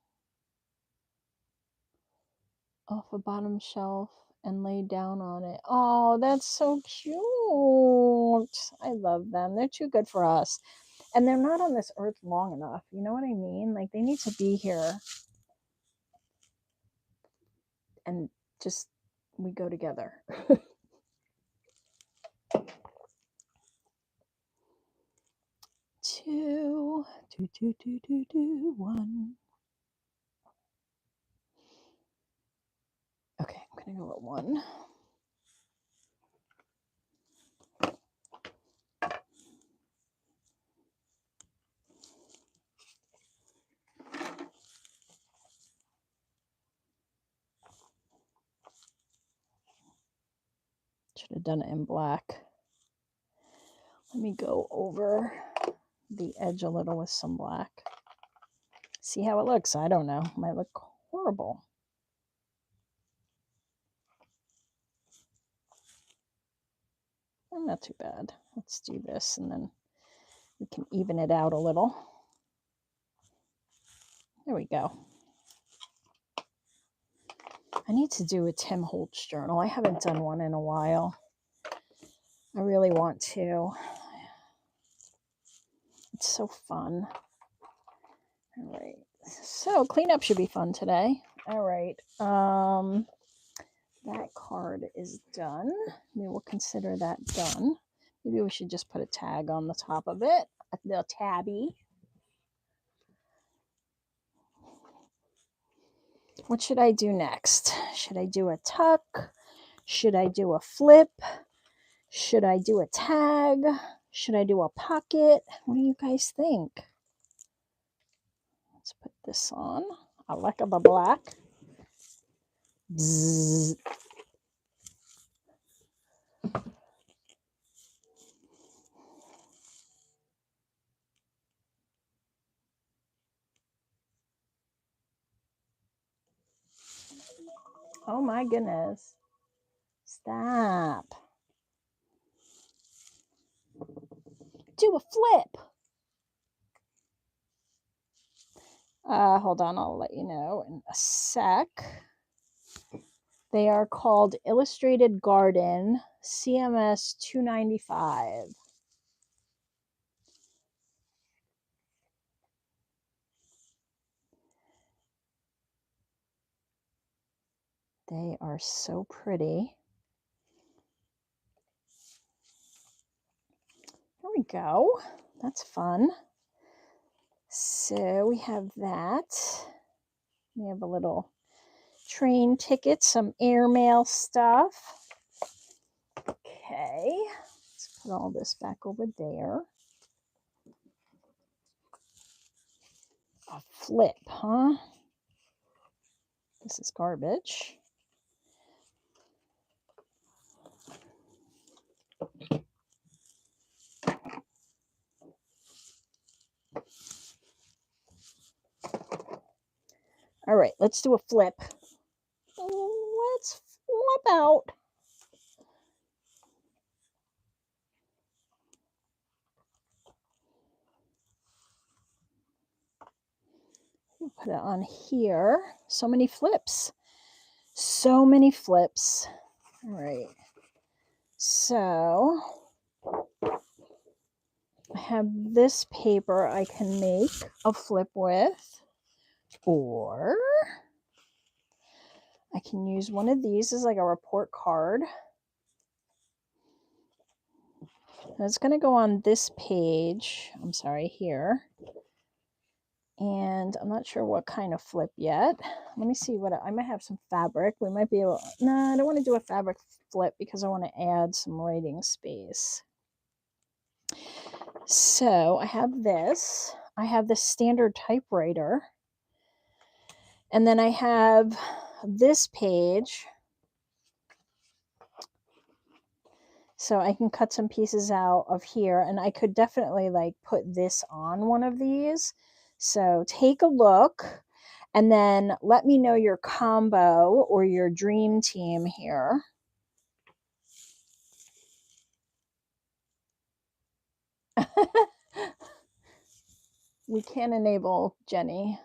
Off a bottom shelf and lay down on it. Oh, that's so cute. I love them. They're too good for us. And they're not on this earth long enough. You know what I mean? Like, they need to be here. And just, we go together. Two, one. Okay, I'm gonna go with one. Should have done it in black. Let me go over the edge a little with some black. See how it looks. I don't know. Might look horrible. Not too bad. Let's do this and then we can even it out a little. There we go. I need to do a Tim Holtz journal. I haven't done one in a while. I really want to. It's so fun. All right. So cleanup should be fun today. All right. That card is done. Maybe we'll consider that done. Maybe we should just put a tag on the top of it. The tabby. What should I do next? Should I do a tuck? Should I do a flip? Should I do a tag? Should I do a pocket? What do you guys think? Let's put this on. I like the black. Bzzz. Oh my goodness. Stop. do a flip. Hold on, I'll let you know in a sec. They are called Illustrated Garden CMS 295. They are so pretty. There we go. That's fun. So we have that. We have a little train ticket, some airmail stuff. Okay, let's put all this back over there. A flip, huh? This is garbage. All right, let's do a flip. Let's flip out. Put it on here. So many flips. So many flips. All right. So I have this paper I can make a flip with, or I can use one of these as like a report card. And it's going to go on this page. I'm sorry, here. And I'm not sure what kind of flip yet. Let me see what I might have some fabric. We might be able, no, I don't want to do a fabric flip because I want to add some writing space. So I have this. I have the standard typewriter. And then I have this page. So I can cut some pieces out of here, and I could definitely like put this on one of these. So take a look and then let me know your combo or your dream team here. We can't enable Jenny.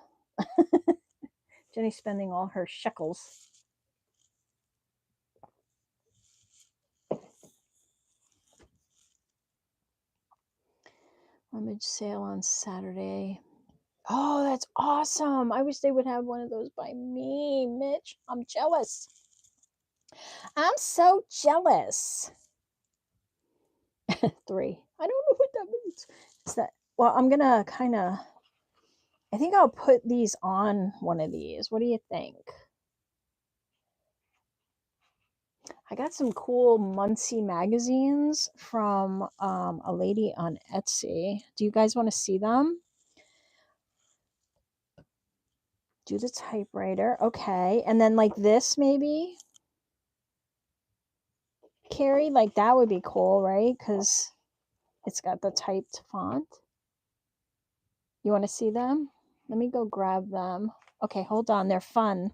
Jenny's spending all her shekels. Rummage sale on Saturday. Oh, that's awesome. I wish they would have one of those by me, Mitch. I'm jealous. I'm so jealous. 3. I don't know what that means. Is that, well, I'm going to kind of, I think I'll put these on one of these. What do you think? I got some cool Muncie magazines from a lady on Etsy. Do you guys want to see them? Do the typewriter. Okay. And then like this maybe? Carrie, like that would be cool, right? Because it's got the typed font. You want to see them? Let me go grab them. Okay, hold on. They're fun.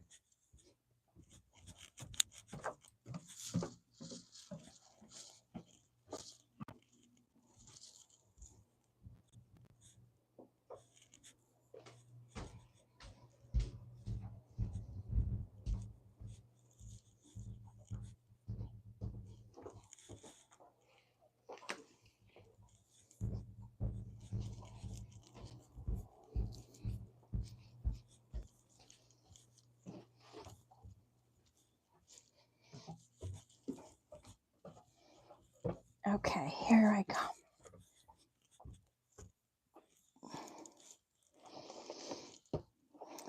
Okay, here I come.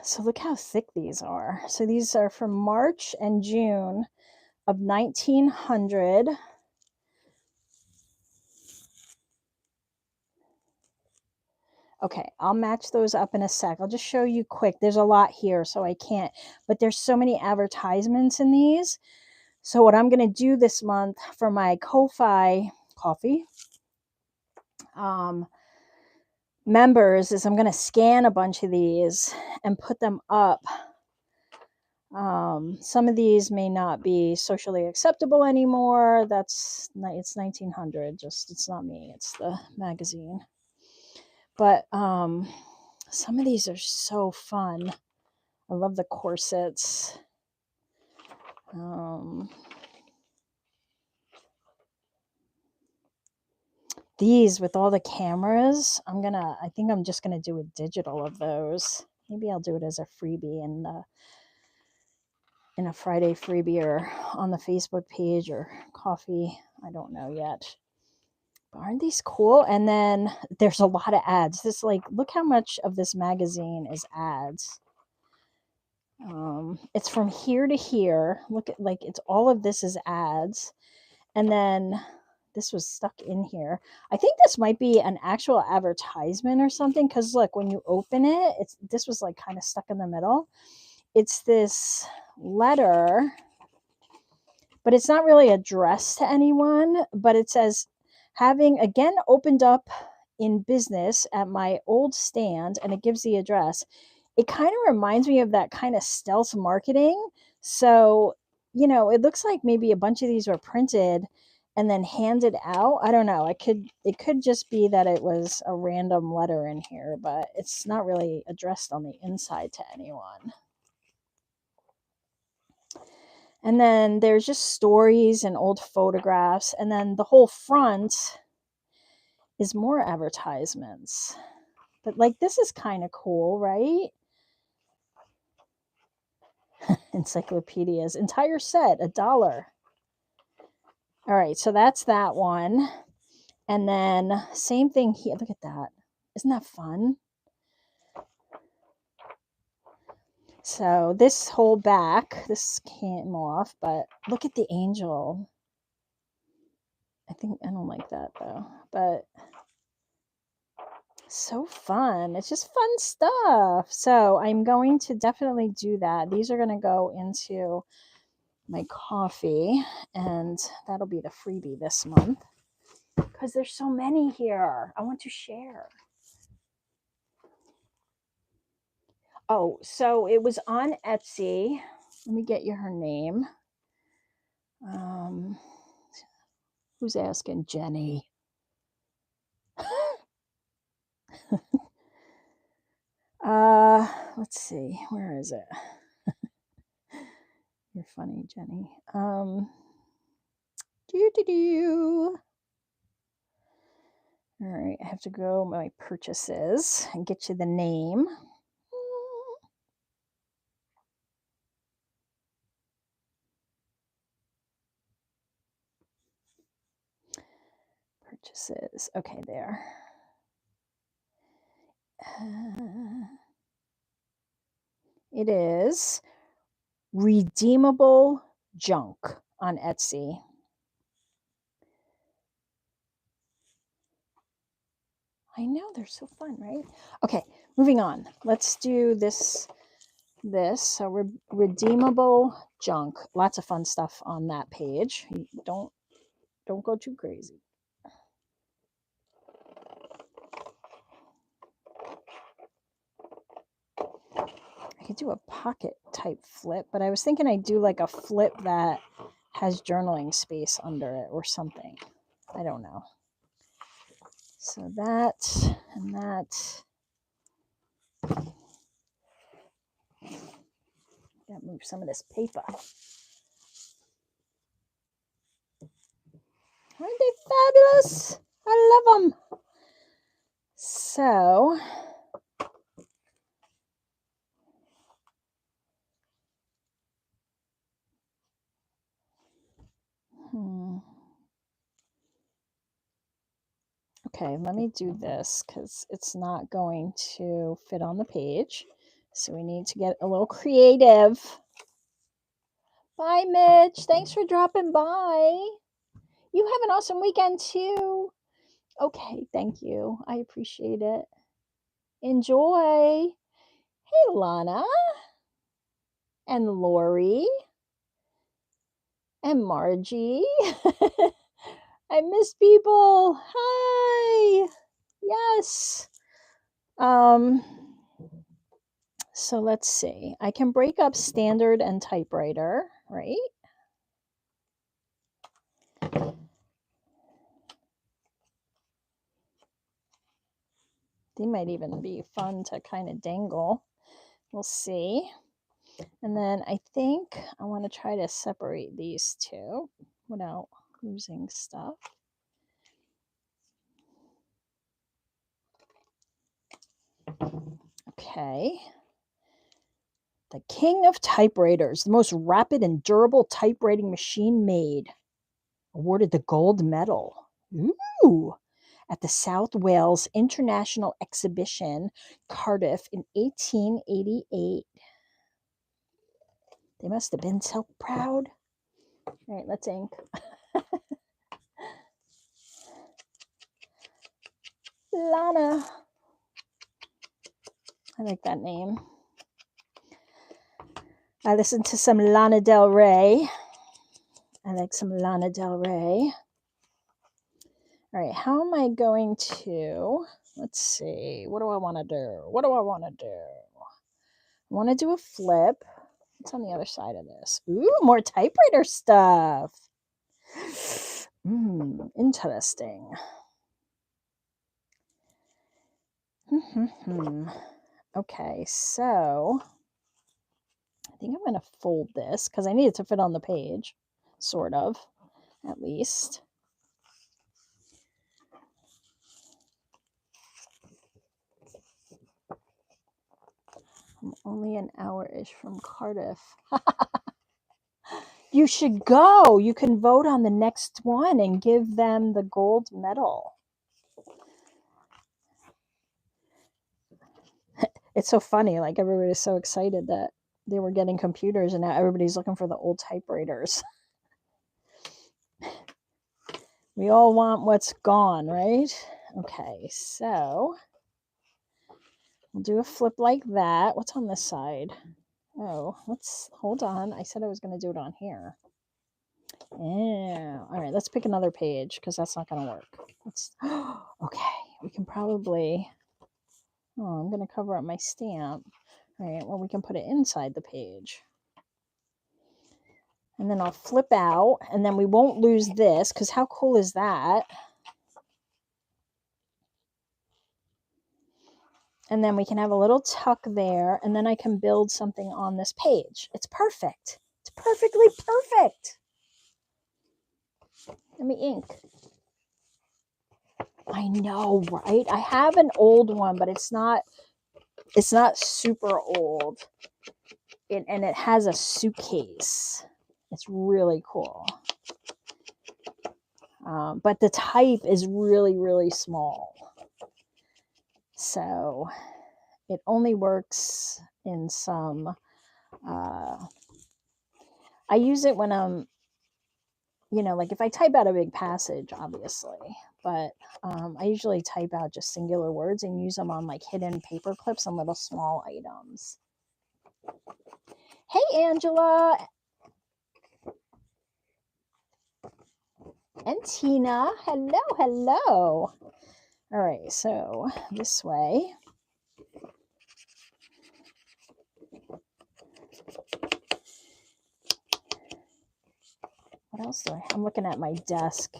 So look how thick these are. So these are from March and June of 1900. Okay, I'll match those up in a sec. I'll just show you quick. There's a lot here, so I can't. But there's so many advertisements in these. So what I'm going to do this month for my Ko-Fi coffee members is I'm going to scan a bunch of these and put them up Some of these may not be socially acceptable anymore. It's 1900. Just it's not me. It's the magazine. But some of these are so fun. I love the corsets. These with all the cameras, I think I'm just gonna do a digital of those. Maybe I'll do it as a freebie in a Friday freebie or on the Facebook page or coffee. I don't know yet. But aren't these cool? And then there's a lot of ads. Look how much of this magazine is ads. It's from here to here. Look at it's all of this is ads. And then this was stuck in here. I think this might be an actual advertisement or something, because look, when you open it, this was like kind of stuck in the middle. It's this letter, but it's not really addressed to anyone, but it says, having again opened up in business at my old stand, and it gives the address. It kind of reminds me of that kind of stealth marketing. So, it looks like maybe a bunch of these were printed and then handed out. I don't know. It could just be that it was a random letter in here, but it's not really addressed on the inside to anyone. And then there's just stories and old photographs. And then the whole front is more advertisements. But this is kind of cool, right? Encyclopedias, entire set, $1. All right, so that's that one. And then same thing here. Look at that. Isn't that fun? So this whole back, this came off, but look at the angel. I don't like that though, but so fun. It's just fun stuff. So I'm going to definitely do that. These are going to go into my coffee, and that'll be the freebie this month because there's so many here. I want to share. Oh, so it was on Etsy. Let me get you her name. Who's asking? Jenny. Let's see. Where is it? You're funny, Jenny. All right, I have to go my purchases and get you the name. Purchases. Okay, there. It is redeemable junk on Etsy. I know, they're so fun, right? Okay, moving on. Let's do this. So redeemable junk. Lots of fun stuff on that page. Don't go too crazy. I could do a pocket type flip, but I was thinking I'd do like a flip that has journaling space under it or something. I don't know. So that and that. Gotta move some of this paper. Aren't they fabulous? I love them. So okay, let me do this because it's not going to fit on the page. So we need to get a little creative. Bye, Mitch. Thanks for dropping by. You have an awesome weekend too. Okay, thank you. I appreciate it. Enjoy. Hey, Lana. And Lori. And Margie. I miss people. Hi. Yes. So let's see. I can break up standard and typewriter, right? They might even be fun to kind of dangle. We'll see. And then I think I want to try to separate these two without losing stuff. Okay. The king of typewriters, the most rapid and durable typewriting machine made, awarded the gold medal. Ooh! At the South Wales International Exhibition, Cardiff in 1888. They must have been so proud. All right, let's ink. Lana. I like that name. I listened to some Lana Del Rey. I like some Lana Del Rey. All right, how am I going to, let's see, what do I want to do? What do I want to do? I want to do a flip. What's on the other side of this? Ooh, more typewriter stuff. Interesting. Okay, so I think I'm going to fold this because I need it to fit on the page, sort of, at least. I'm only an hour-ish from Cardiff. You should go. You can vote on the next one and give them the gold medal. It's so funny. Like, everybody's so excited that they were getting computers and now everybody's looking for the old typewriters. We all want what's gone, right? Okay, so we'll do a flip like that. What's on this side? Oh, hold on. I said I was going to do it on here. Yeah. All right, let's pick another page because that's not going to work. Okay, we can probably, I'm going to cover up my stamp. All right, well, we can put it inside the page. And then I'll flip out, and then we won't lose this because how cool is that? And then we can have a little tuck there, and then I can build something on this page. It's perfect. It's perfectly perfect. Let me ink. I know, right? I have an old one, but it's not super old. And it has a suitcase. It's really cool. But the type is really, really small. So it only works in some, I use it when I'm, like if I type out a big passage, obviously, but I usually type out just singular words and use them on like hidden paper clips and little small items. Hey, Angela. And Tina. Hello, hello. All right, so this way. What else I'm looking at my desk.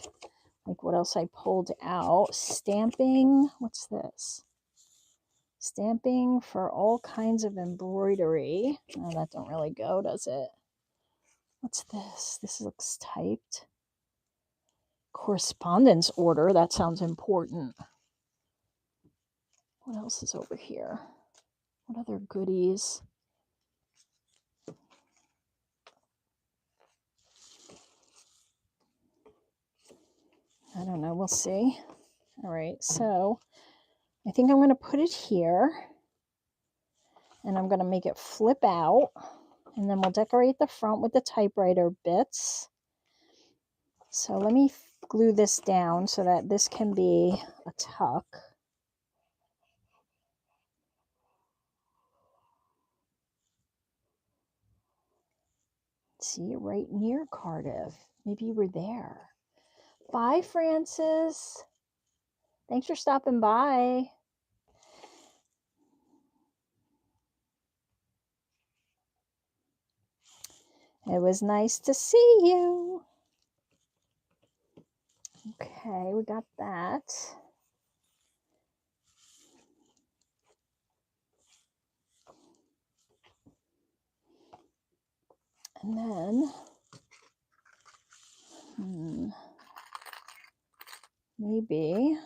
Like what else I pulled out. Stamping. What's this? Stamping for all kinds of embroidery. Oh, that don't really go, does it? What's this? This looks typed. Correspondence order. That sounds important. What else is over here? What other goodies? I don't know. We'll see. All right. So I think I'm going to put it here. And I'm going to make it flip out. And then we'll decorate the front with the typewriter bits. So let me glue this down so that this can be a tuck. See you right near Cardiff. Maybe you were there. Bye, Francis. Thanks for stopping by. It was nice to see you. Okay, we got that. And then, maybe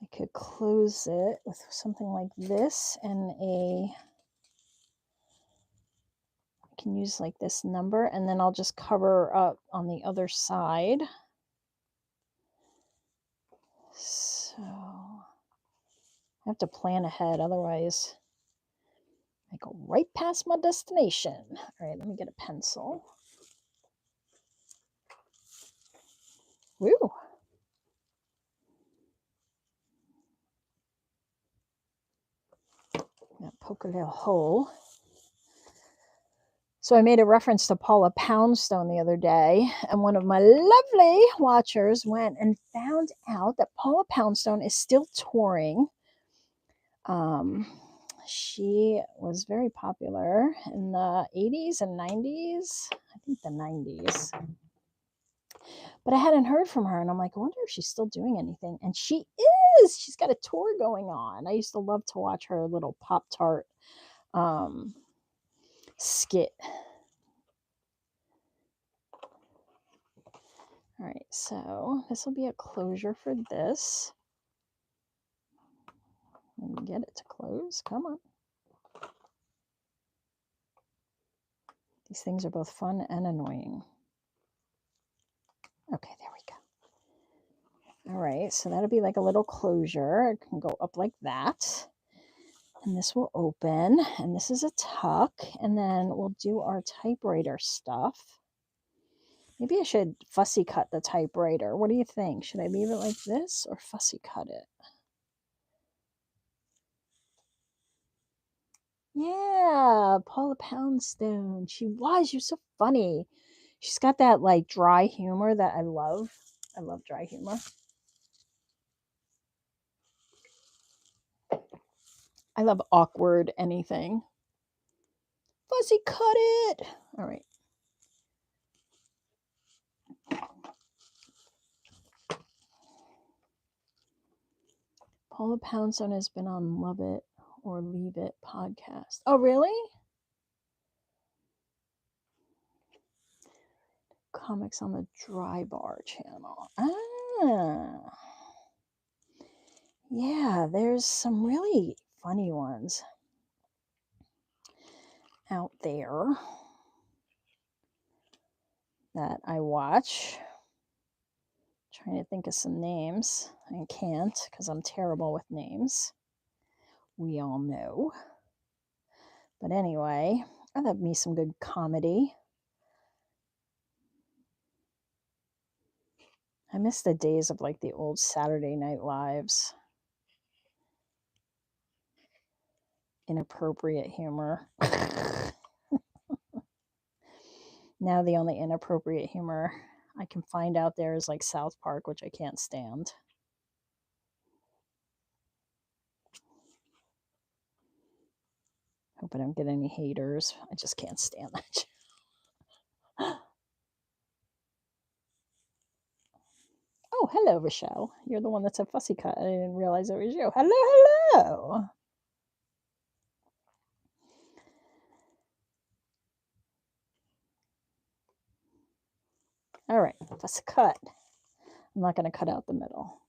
I could close it with something like this and I can use like this number, and then I'll just cover up on the other side. So I have to plan ahead, otherwise I go right past my destination. All right, let me get a pencil. Woo! Gonna poke a little hole. So I made a reference to Paula Poundstone the other day, and one of my lovely watchers went and found out that Paula Poundstone is still touring. She was very popular in the 80s and 90s. I think the 90s. But I hadn't heard from her, and I'm like, I wonder if she's still doing anything. And she is. She's got a tour going on. I used to love to watch her little Pop-Tart skit. All right, so this will be a closure for this. Let me get it to close. Come on. These things are both fun and annoying. Okay, there we go. All right, so that'll be like a little closure. It can go up like that. And this will open, and this is a tuck, and then we'll do our typewriter stuff. Maybe I should fussy cut the typewriter. What do you think? Should I leave it like this or fussy cut it? Yeah, Paula Poundstone. She was. You're so funny. She's got that like dry humor that I love. I love dry humor. I love awkward anything. Fussy cut it. All right. Paula Poundstone has been on Love It or Leave It podcast. Oh, really? Comics on the Dry Bar channel. Ah. Yeah, there's some really funny ones out there that I watch. Trying to think of some names. I can't because I'm terrible with names. We all know. But anyway, I love me some good comedy. I miss the days of like the old Saturday Night Lives. Inappropriate humor. Now the only inappropriate humor I can find out there is like South Park, which I can't stand. Hope I don't get any haters. I just can't stand that. Oh, hello, Rochelle. You're the one that said fussy cut. I didn't realize it was you. Hello, hello. All right, fussy cut. I'm not going to cut out the middle.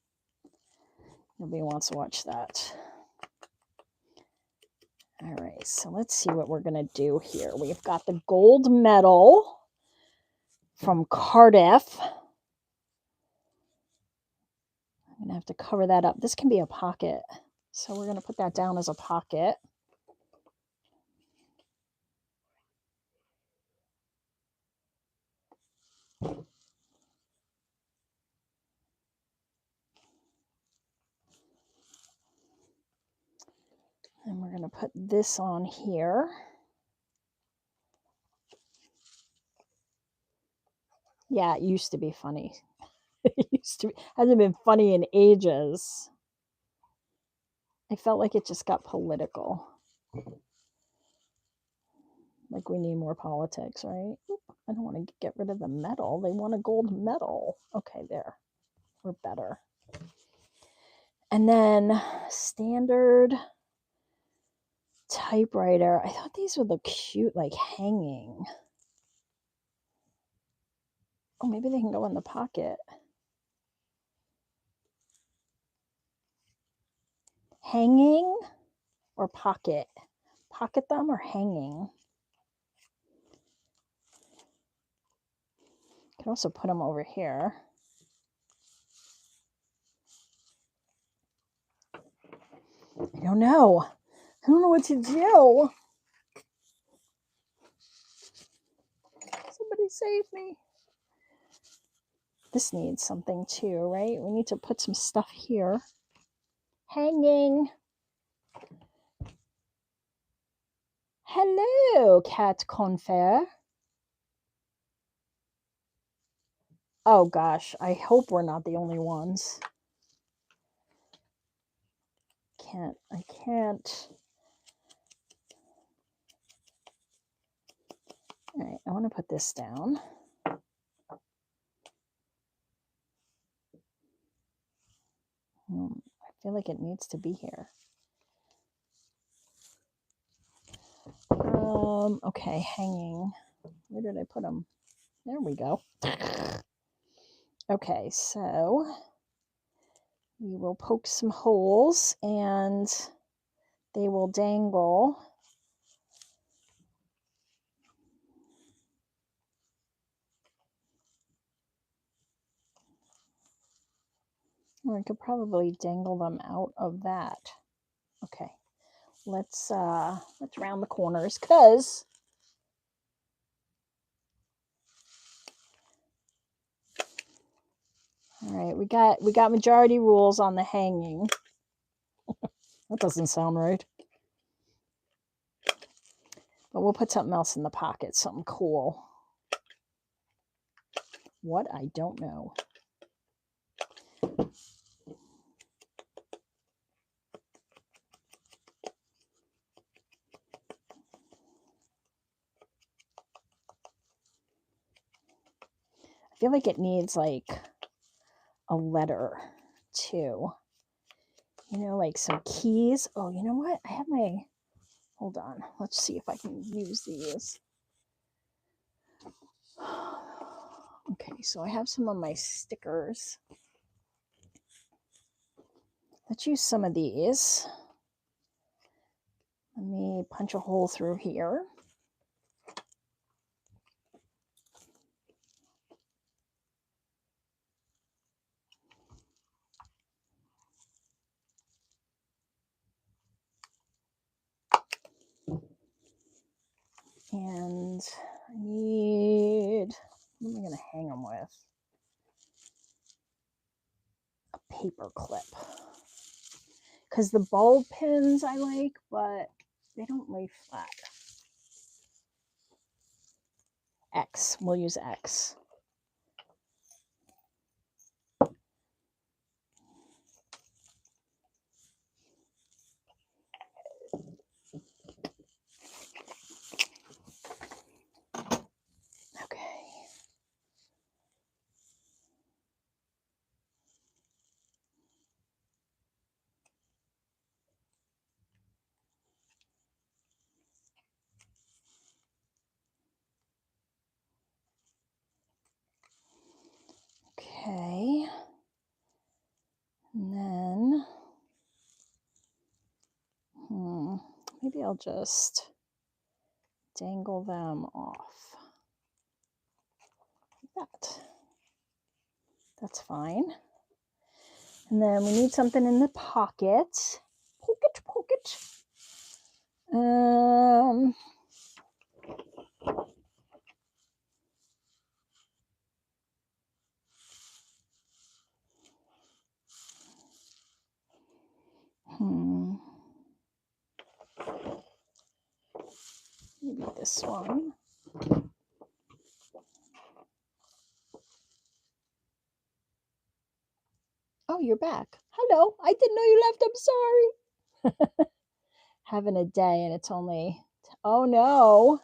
Nobody wants to watch that. All right, so let's see what we're going to do here. We've got the gold medal from Cardiff. I'm going to have to cover that up. This can be a pocket. So we're going to put that down as a pocket. And we're going to put this on here. Yeah, it used to be funny. It used to be, hasn't been funny in ages. I felt like it just got political. Like we need more politics, right? Oop, I don't want to get rid of the medal. They want a gold medal. Okay, there. We're better. And then standard typewriter. I thought these would look cute, like hanging. Oh, maybe they can go in the pocket. Hanging or pocket? Pocket them or hanging? Can also put them over here. I don't know. I don't know what to do. Somebody save me. This needs something too, right? We need to put some stuff here. Hanging. Hello, cat confere. Oh gosh, I hope we're not the only ones. I can't. All right, I want to put this down. I feel like it needs to be here. Okay, hanging. Where did I put them? There we go. Okay, so we will poke some holes and they will dangle. Or I could probably dangle them out of that. Okay, let's round the corners because all right, we got majority rules on the hanging. That doesn't sound right. But we'll put something else in the pocket, something cool. What? I don't know. I feel like it needs like a letter too. You know, like some keys. Oh, you know what? I have my, hold on. Let's see if I can use these. Okay, so I have some of my stickers. Let's use some of these. Let me punch a hole through here. And I need, what am I going to hang them with? A paper clip. Because the bulb pins I like, but they don't lay flat. X, we'll use X. Okay, and then, maybe I'll just dangle them off. Like that. That's fine. And then we need something in the pocket. Pocket. Maybe this one. Oh, you're back. Hello. I didn't know you left. I'm sorry. Having a day and it's only, oh no,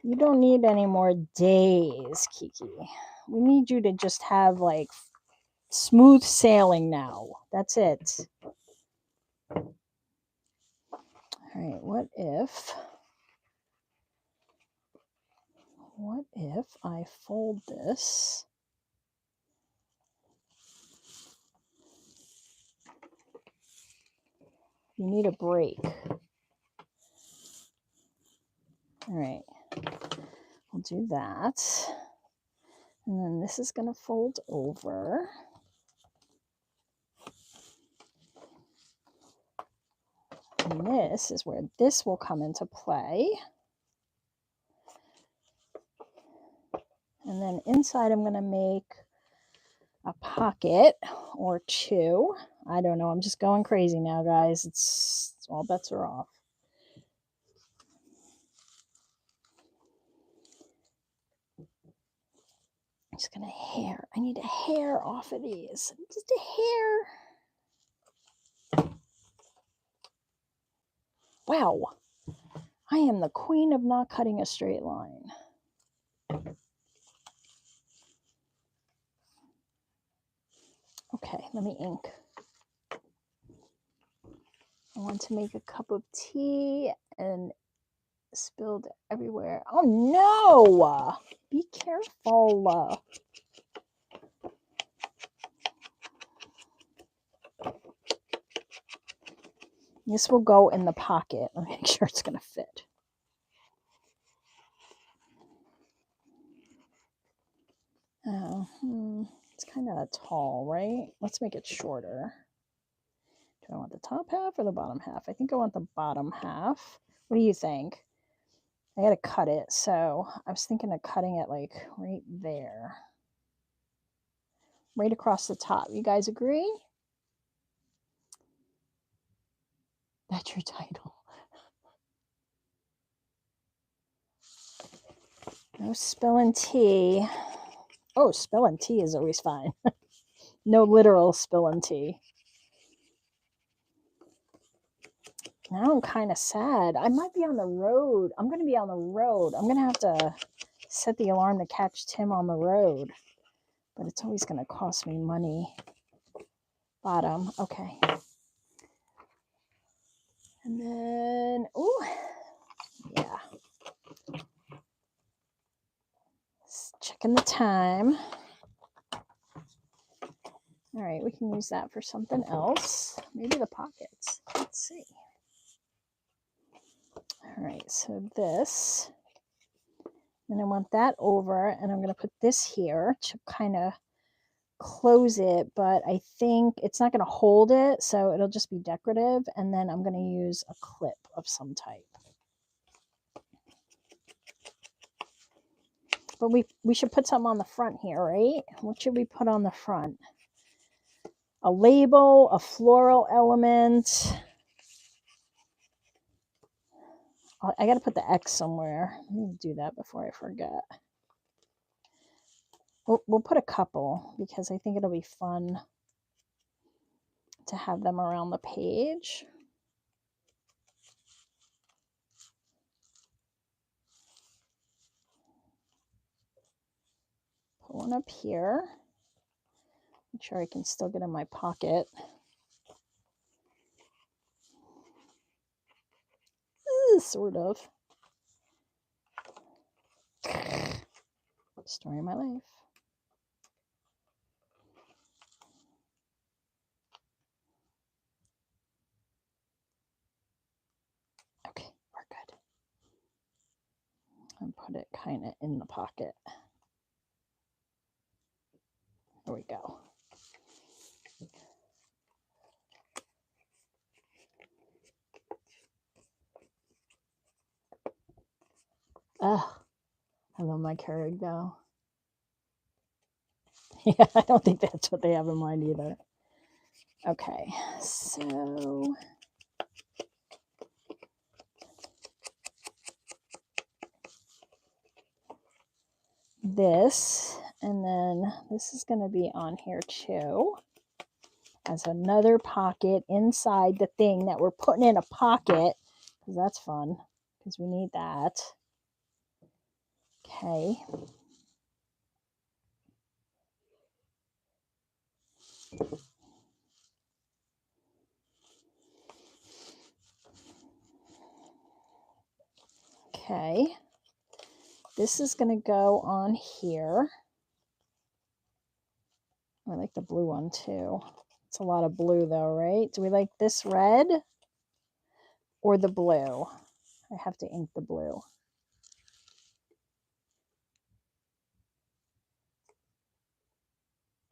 you don't need any more days, Kiki. We need you to just have like smooth sailing now. That's it. All right, what if I fold this? You need a break. All right, we'll do that. And then this is going to fold over. And this is where this will come into play. And then inside I'm going to make a pocket or two. I don't know. I'm just going crazy now, guys. It's all bets are off. I'm just going to hair. I need a hair off of these. Just a hair. Wow. I am the queen of not cutting a straight line. Okay, let me ink. I want to make a cup of tea and spilled everywhere. Oh no! Be careful. This will go in the pocket. Let me make sure it's going to fit. Oh, it's kind of tall, right? Let's make it shorter. Do I want the top half or the bottom half? I think I want the bottom half. What do you think? I got to cut it, so I was thinking of cutting it like right there. Right across the top. You guys agree? That's your title. No spilling tea. Oh, spilling tea is always fine. No literal spilling tea. Now I'm kind of sad. I might be on the road. I'm going to be on the road. I'm going to have to set the alarm to catch Tim on the road. But it's always going to cost me money. Bottom. Okay. And then, ooh, yeah. Just checking the time. All right, we can use that for something else. Maybe the pockets. Let's see. All right, so this. And I want that over, and I'm going to put this here to kind of close it, but I think it's not going to hold it, so it'll just be decorative. And then I'm going to use a clip of some type. But we should put something on the front here, right? What should we put on the front? A label, a floral element. I got to put the X somewhere. Let me do that before I forget. We'll put a couple because I think it'll be fun to have them around the page. Put one up here. Make sure I can still get in my pocket. Sort of. Story of my life. Okay, we're good. And put it kind of in the pocket. There we go. Oh, I love my Keurig though. Yeah, I don't think that's what they have in mind either. Okay, so this, and then this is going to be on here too. as another pocket inside the thing that we're putting in a pocket, because that's fun, because we need that. Okay. Okay. This is going to go on here. I like the blue one too. It's a lot of blue though, right? Do we like this red or the blue? I have to ink the blue.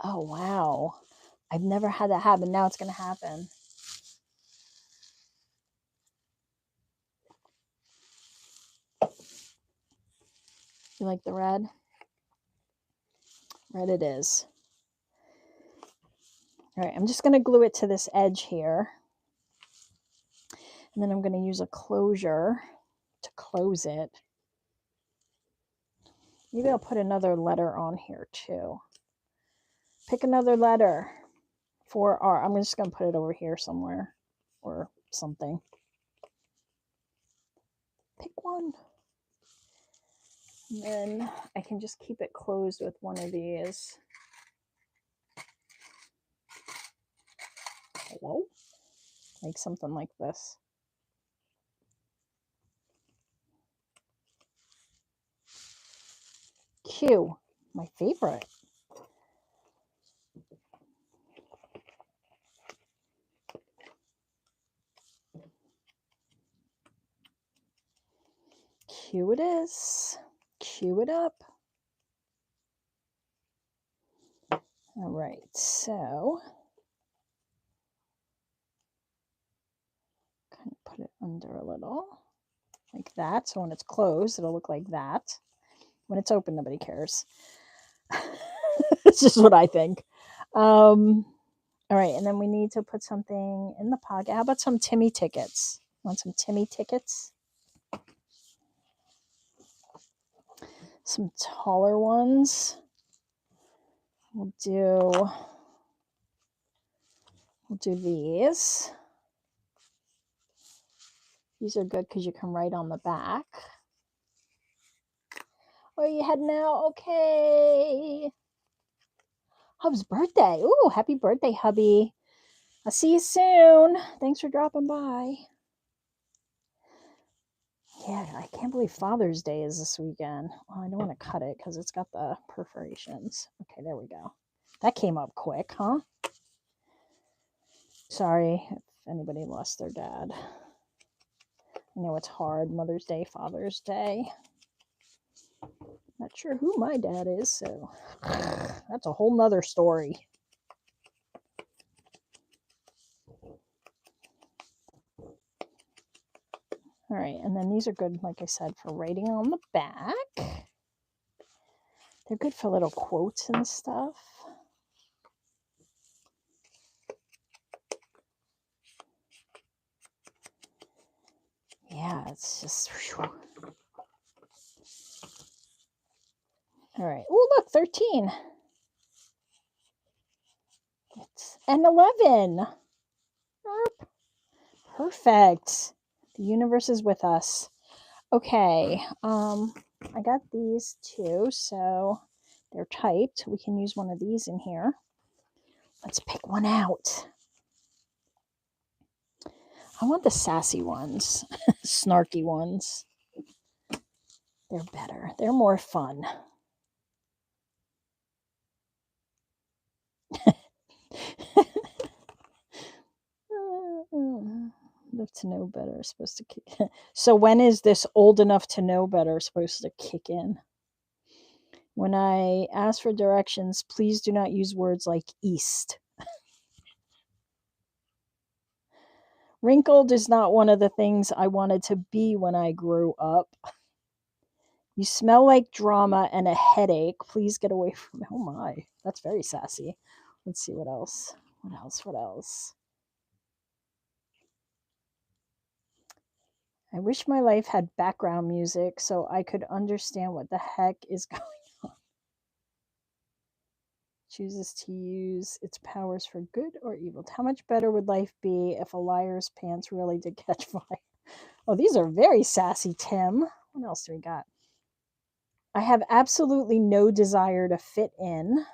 Oh, wow. I've never had that happen. Now it's going to happen. You like the red? Red it is. All right, I'm just going to glue it to this edge here. And then I'm going to use a closure to close it. Maybe I'll put another letter on here too. Pick another letter for R. I'm just going to put it over here somewhere or something. Pick one. And then I can just keep it closed with one of these. Hello? Like something like this. Q, my favorite. Q it is. Q it up. All right, so kind of put it under a little, like that. So when it's closed, it'll look like that. When it's open, nobody cares. It's just what I think. All right, and then we need to put something in the pocket. How about some Timmy tickets? Want some Timmy tickets? Some taller ones. We'll do these. These are good because you can write on the back. Where are you heading now? Okay. Hub's birthday. Ooh, happy birthday, hubby. I'll see you soon. Thanks for dropping by. Yeah, I can't believe Father's Day is this weekend. Well, I don't want to cut it because it's got the perforations. Okay, there we go. That came up quick, huh? Sorry if anybody lost their dad. I know it's hard. Mother's Day, Father's Day. Not sure who my dad is, so that's a whole nother story. All right, and then these are good, like I said, for writing on the back. They're good for little quotes and stuff. Yeah, it's just... Whew. All right. Oh, look, 13. And 11. Perfect. The universe is with us. Okay. I got these two, so they're typed. We can use one of these in here. Let's pick one out. I want the sassy ones, snarky ones. They're better. They're more fun. Live to know better is supposed to kick. So when is this old enough to know better supposed to kick in? When I ask for directions, please do not use words like east. Wrinkled is not one of the things I wanted to be when I grew up. You smell like drama and a headache. Please get away from me. Oh my, that's very sassy. Let's see what else. What else? I wish my life had background music so I could understand what the heck is going on. chooses to use its powers for good or evil. How much better would life be if a liar's pants really did catch fire? Oh, these are very sassy, Tim. What else do we got? I have absolutely no desire to fit in.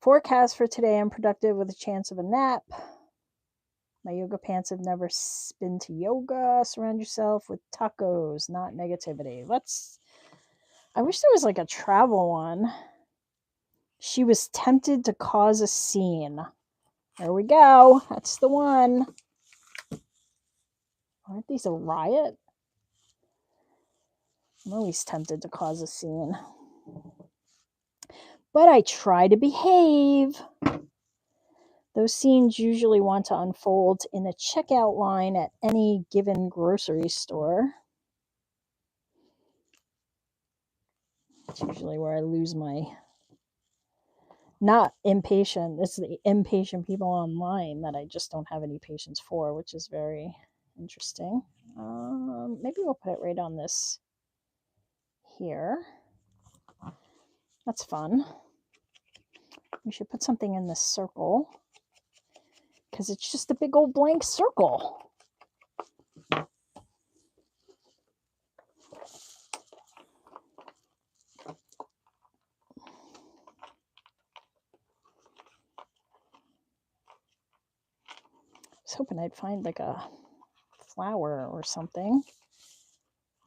Forecast for today, I'm productive with a chance of a nap. My yoga pants have never been to yoga. Surround yourself with tacos, not negativity. I wish there was like a travel one. She was tempted to cause a scene. There we go. That's the one. Aren't these a riot? I'm always tempted to cause a scene. But I try to behave. Those scenes usually want to unfold in a checkout line at any given grocery store. It's usually where I lose my... Not impatient. It's the impatient people online that I just don't have any patience for, which is very interesting. Maybe we'll put it right on this here. That's fun. We should put something in this circle because it's just a big old blank circle. I was hoping I'd find like a flower or something.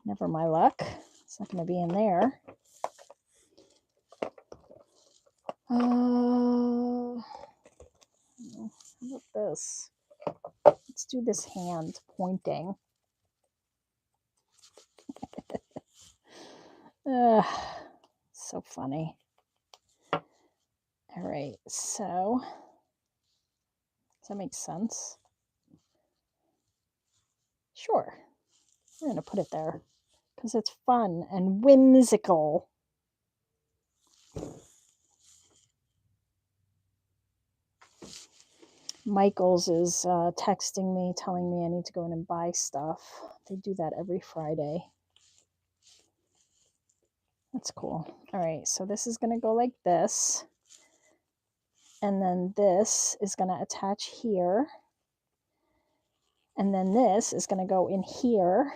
Never my luck. It's not going to be in there. How about this? Let's do this hand pointing. So funny. All right, so does that make sense? Sure. We're going to put it there because it's fun and whimsical. Michaels is texting me, telling me I need to go in and buy stuff. They do that every Friday. That's cool. All right, so this is going to go like this. And then this is going to attach here. And then this is going to go in here.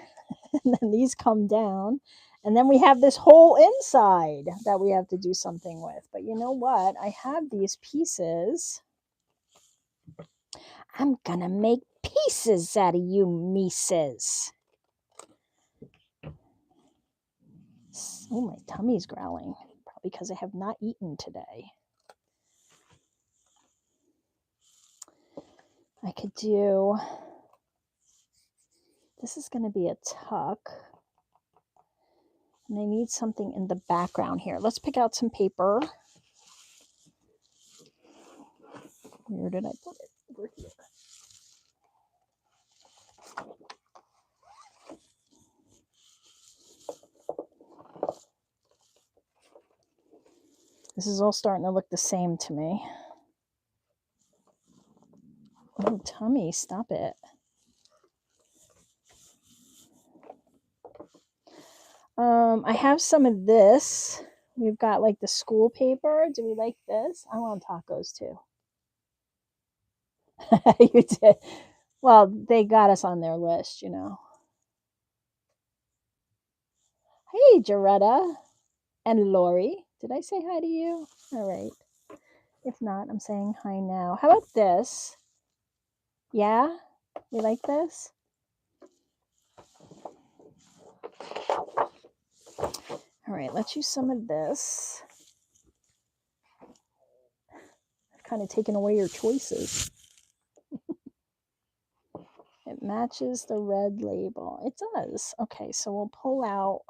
And then these come down. And then we have this whole inside that we have to do something with. But you know what? I have these pieces. I'm going to make pieces out of you Mises. Oh, my tummy's growling. Probably because I have not eaten today. I could do... This is going to be a tuck. And I need something in the background here. Let's pick out some paper. Where did I put it? Over here. This is all starting to look the same to me. Oh, tummy, stop it. I have some of this. We've got like the school paper. Do we like this? I want tacos too. You did. Well, they got us on their list, you know. Hey, Jaretta and Lori. Did I say hi to you? All right. If not, I'm saying hi now. How about this? Yeah? You like this? All right, let's use some of this. I've kind of taken away your choices. It matches the red label. It does. Okay, so we'll pull out.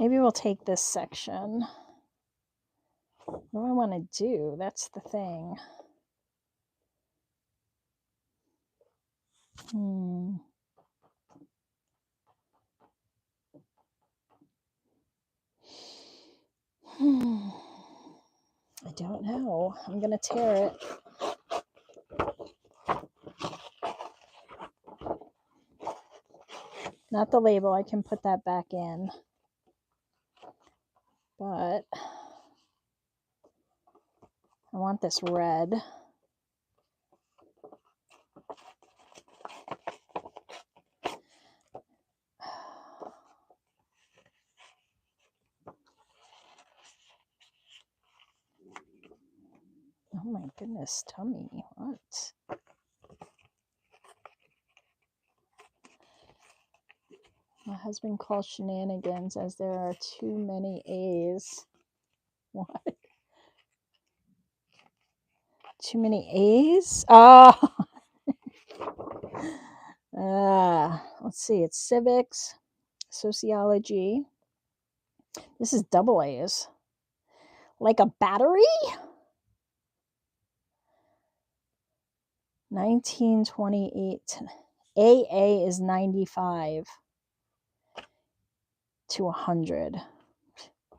Maybe we'll take this section. What do I want to do? That's the thing. I don't know. I'm going to tear it. Not the label. I can put that back in. But I want this red. Oh my goodness, tummy. What? My husband calls shenanigans as there are too many A's. What? Too many A's? Oh. Let's see. It's civics, sociology. This is double A's. Like a battery? 1928. AA is 95 to 100.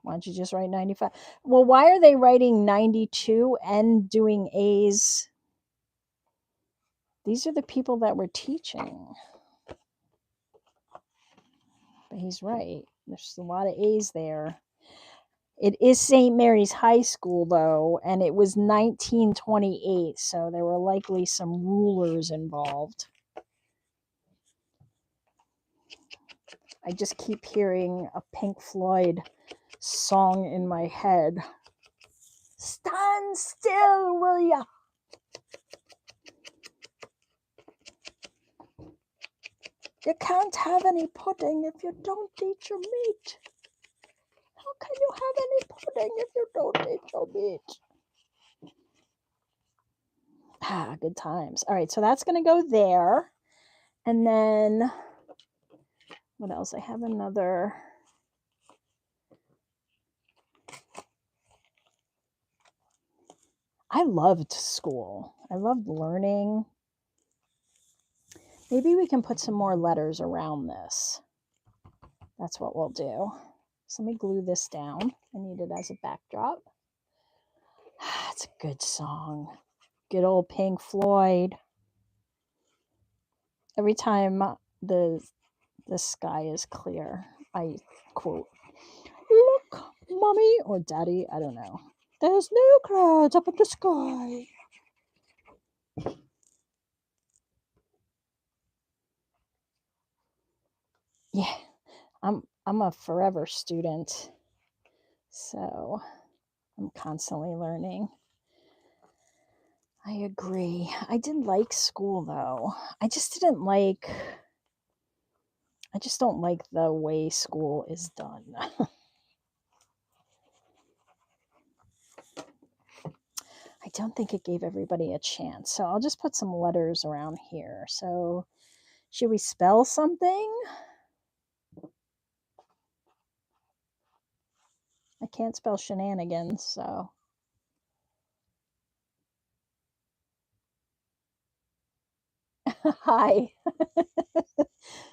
Why don't you just write 95? Well, why are they writing 92 and doing A's? These are the people that were teaching. But he's right. There's a lot of A's there. It is St. Mary's High School, though, and it was 1928, so there were likely some rulers involved. I just keep hearing a Pink Floyd song in my head. Stand still, will ya? You can't have any pudding if you don't eat your meat. How can you have any pudding if you don't eat your meat? Ah, good times. All right, so that's going to go there. And then, what else? I have another. I loved school. I loved learning. Maybe we can put some more letters around this. That's what we'll do. So let me glue this down. I need it as a backdrop. It's a good song. Good old Pink Floyd. Every time the sky is clear, I quote, "Look, Mommy," or Daddy, I don't know. "There's no clouds up in the sky." Yeah, I'm a forever student, so I'm constantly learning. I agree. I did like school, though. I just don't like the way school is done. I don't think it gave everybody a chance. So I'll just put some letters around here. So should we spell something? I can't spell shenanigans, so. Hi.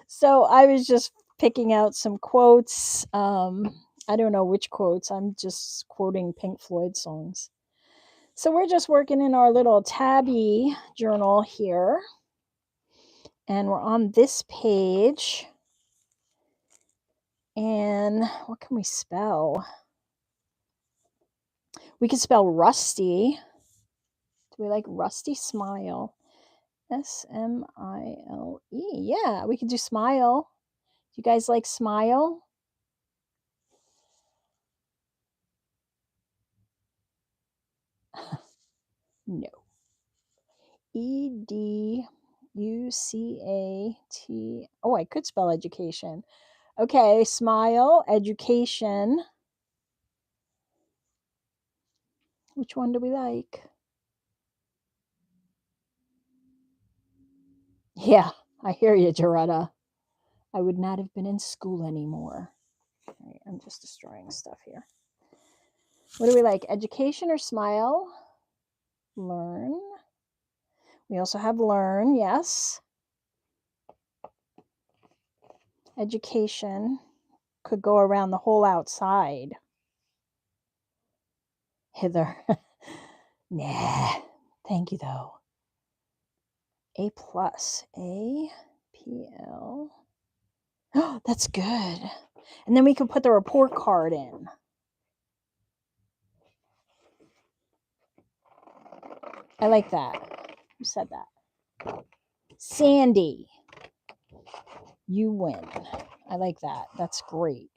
So I was just picking out some quotes. I don't know which quotes. I'm just quoting Pink Floyd songs. So we're just working in our little tabby journal here. And we're on this page. And what can we spell? We could spell rusty. Do we like rusty? Smile. Smile. Yeah, we could do smile. Do you guys like smile? No. EDUCAT. Oh, I could spell education. Okay, smile, education. Which one do we like? Yeah, I hear you, Jaretta. I would not have been in school anymore. All right, I'm just destroying stuff here. What do we like? Education or smile? Learn. We also have learn, yes. Education could go around the whole outside. Hither. Nah. Thank you, though. A plus. A, P, L. Oh, that's good. And then we could put the report card in. I like that. Who said that? Sandy. You win. I like that. That's great.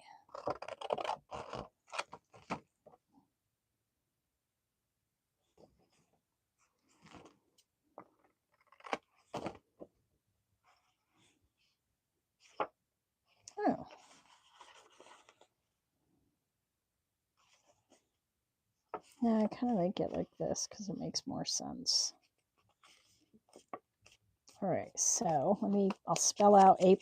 Oh. Yeah, I kind of like it like this because it makes more sense. All right, so I'll spell out A+.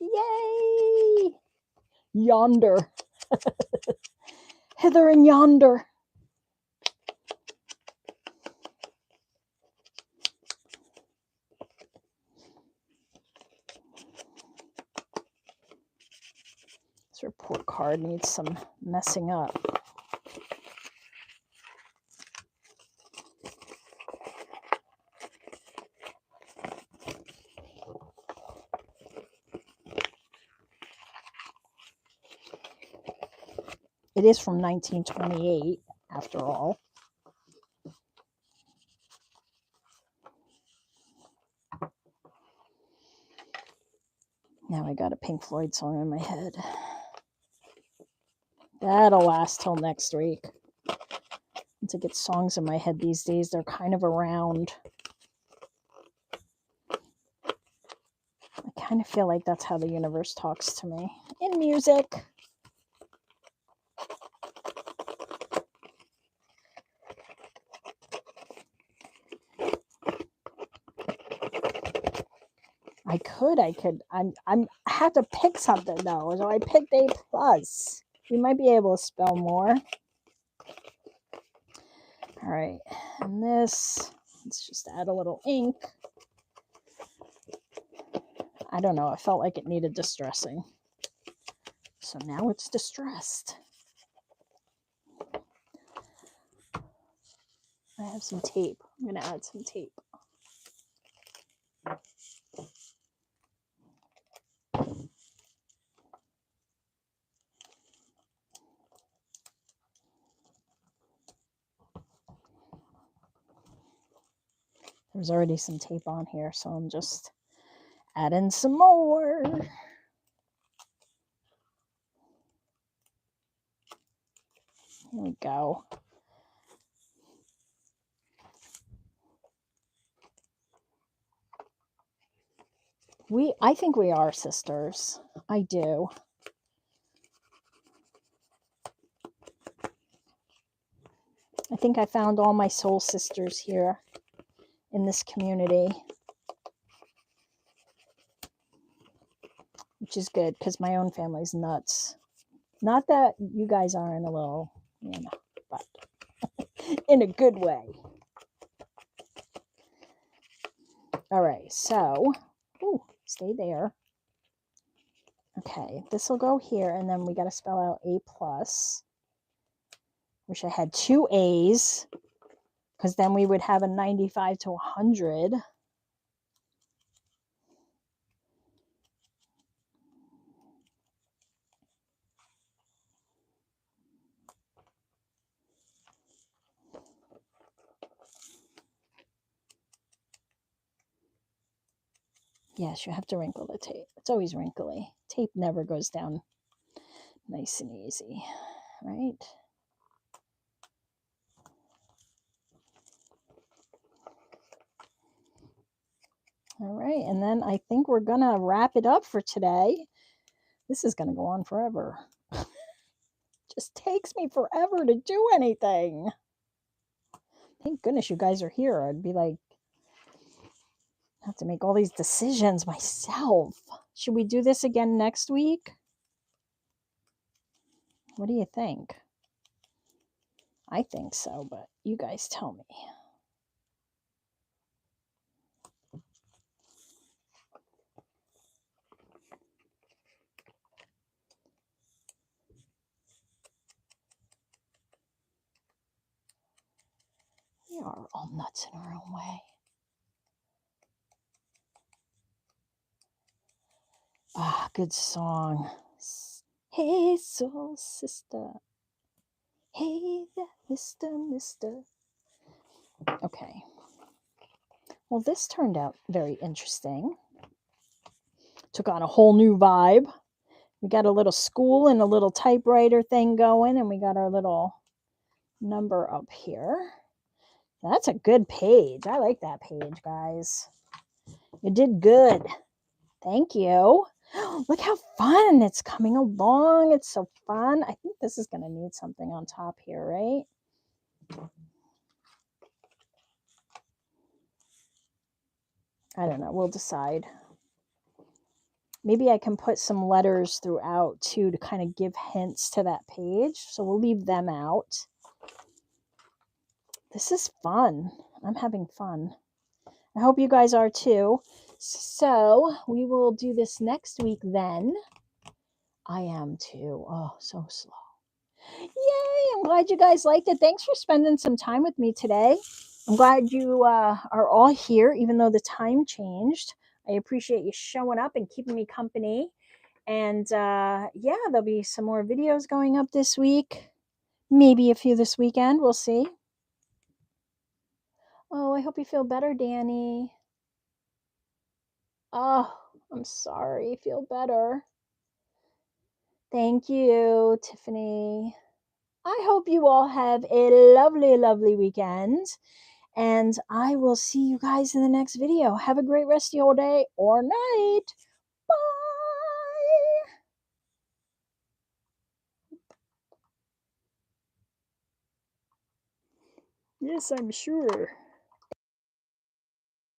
Yay! Yonder. Hither and yonder. This report card needs some messing up. It is from 1928, after all. Now I got a Pink Floyd song in my head. That'll last till next week. To get songs in my head these days, they're kind of around. I kind of feel like that's how the universe talks to me. In music. I had to pick something though, so I picked A+. You might be able to spell more. All right, and this, let's just add a little ink. I don't know, I felt like it needed distressing. So now it's distressed. I have some tape. I'm gonna add some tape. There's already some tape on here, so I'm just adding some more. Here we go. I think we are sisters. I do. I think I found all my soul sisters here in this community. Which is good because my own family's nuts. Not that you guys aren't a little, but in a good way. All right, so, stay there. Okay, this will go here, and then we got to spell out A+. Wish I had 2 A's, because then we would have a 95 to 100. Yes, you have to wrinkle the tape. It's always wrinkly. Tape never goes down nice and easy, right? All right, and then I think we're going to wrap it up for today. This is going to go on forever. Just takes me forever to do anything. Thank goodness you guys are here. I'd be like, I have to make all these decisions myself. Should we do this again next week? What do you think? I think so, but you guys tell me. We are all nuts in our own way. good song. Hey, soul sister. Hey there, mister. Okay. Well, this turned out very interesting. Took on a whole new vibe. We got a little school and a little typewriter thing going, and we got our little number up here. That's a good page. I like that page, guys. You did good. Thank you. Look how fun it's coming along. It's so fun. I think this is going to need something on top here, right? I don't know. We'll decide. Maybe I can put some letters throughout too to kind of give hints to that page. So we'll leave them out. This is fun. I'm having fun. I hope you guys are too. So we will do this next week then. I am too. Oh, so slow. Yay! I'm glad you guys liked it. Thanks for spending some time with me today. I'm glad you are all here, even though the time changed. I appreciate you showing up and keeping me company. And yeah, there'll be some more videos going up this week. Maybe a few this weekend. We'll see. Oh, I hope you feel better, Danny. Oh, I'm sorry. Feel better. Thank you, Tiffany. I hope you all have a lovely, lovely weekend. And I will see you guys in the next video. Have a great rest of your day or night. Bye. Yes, I'm sure.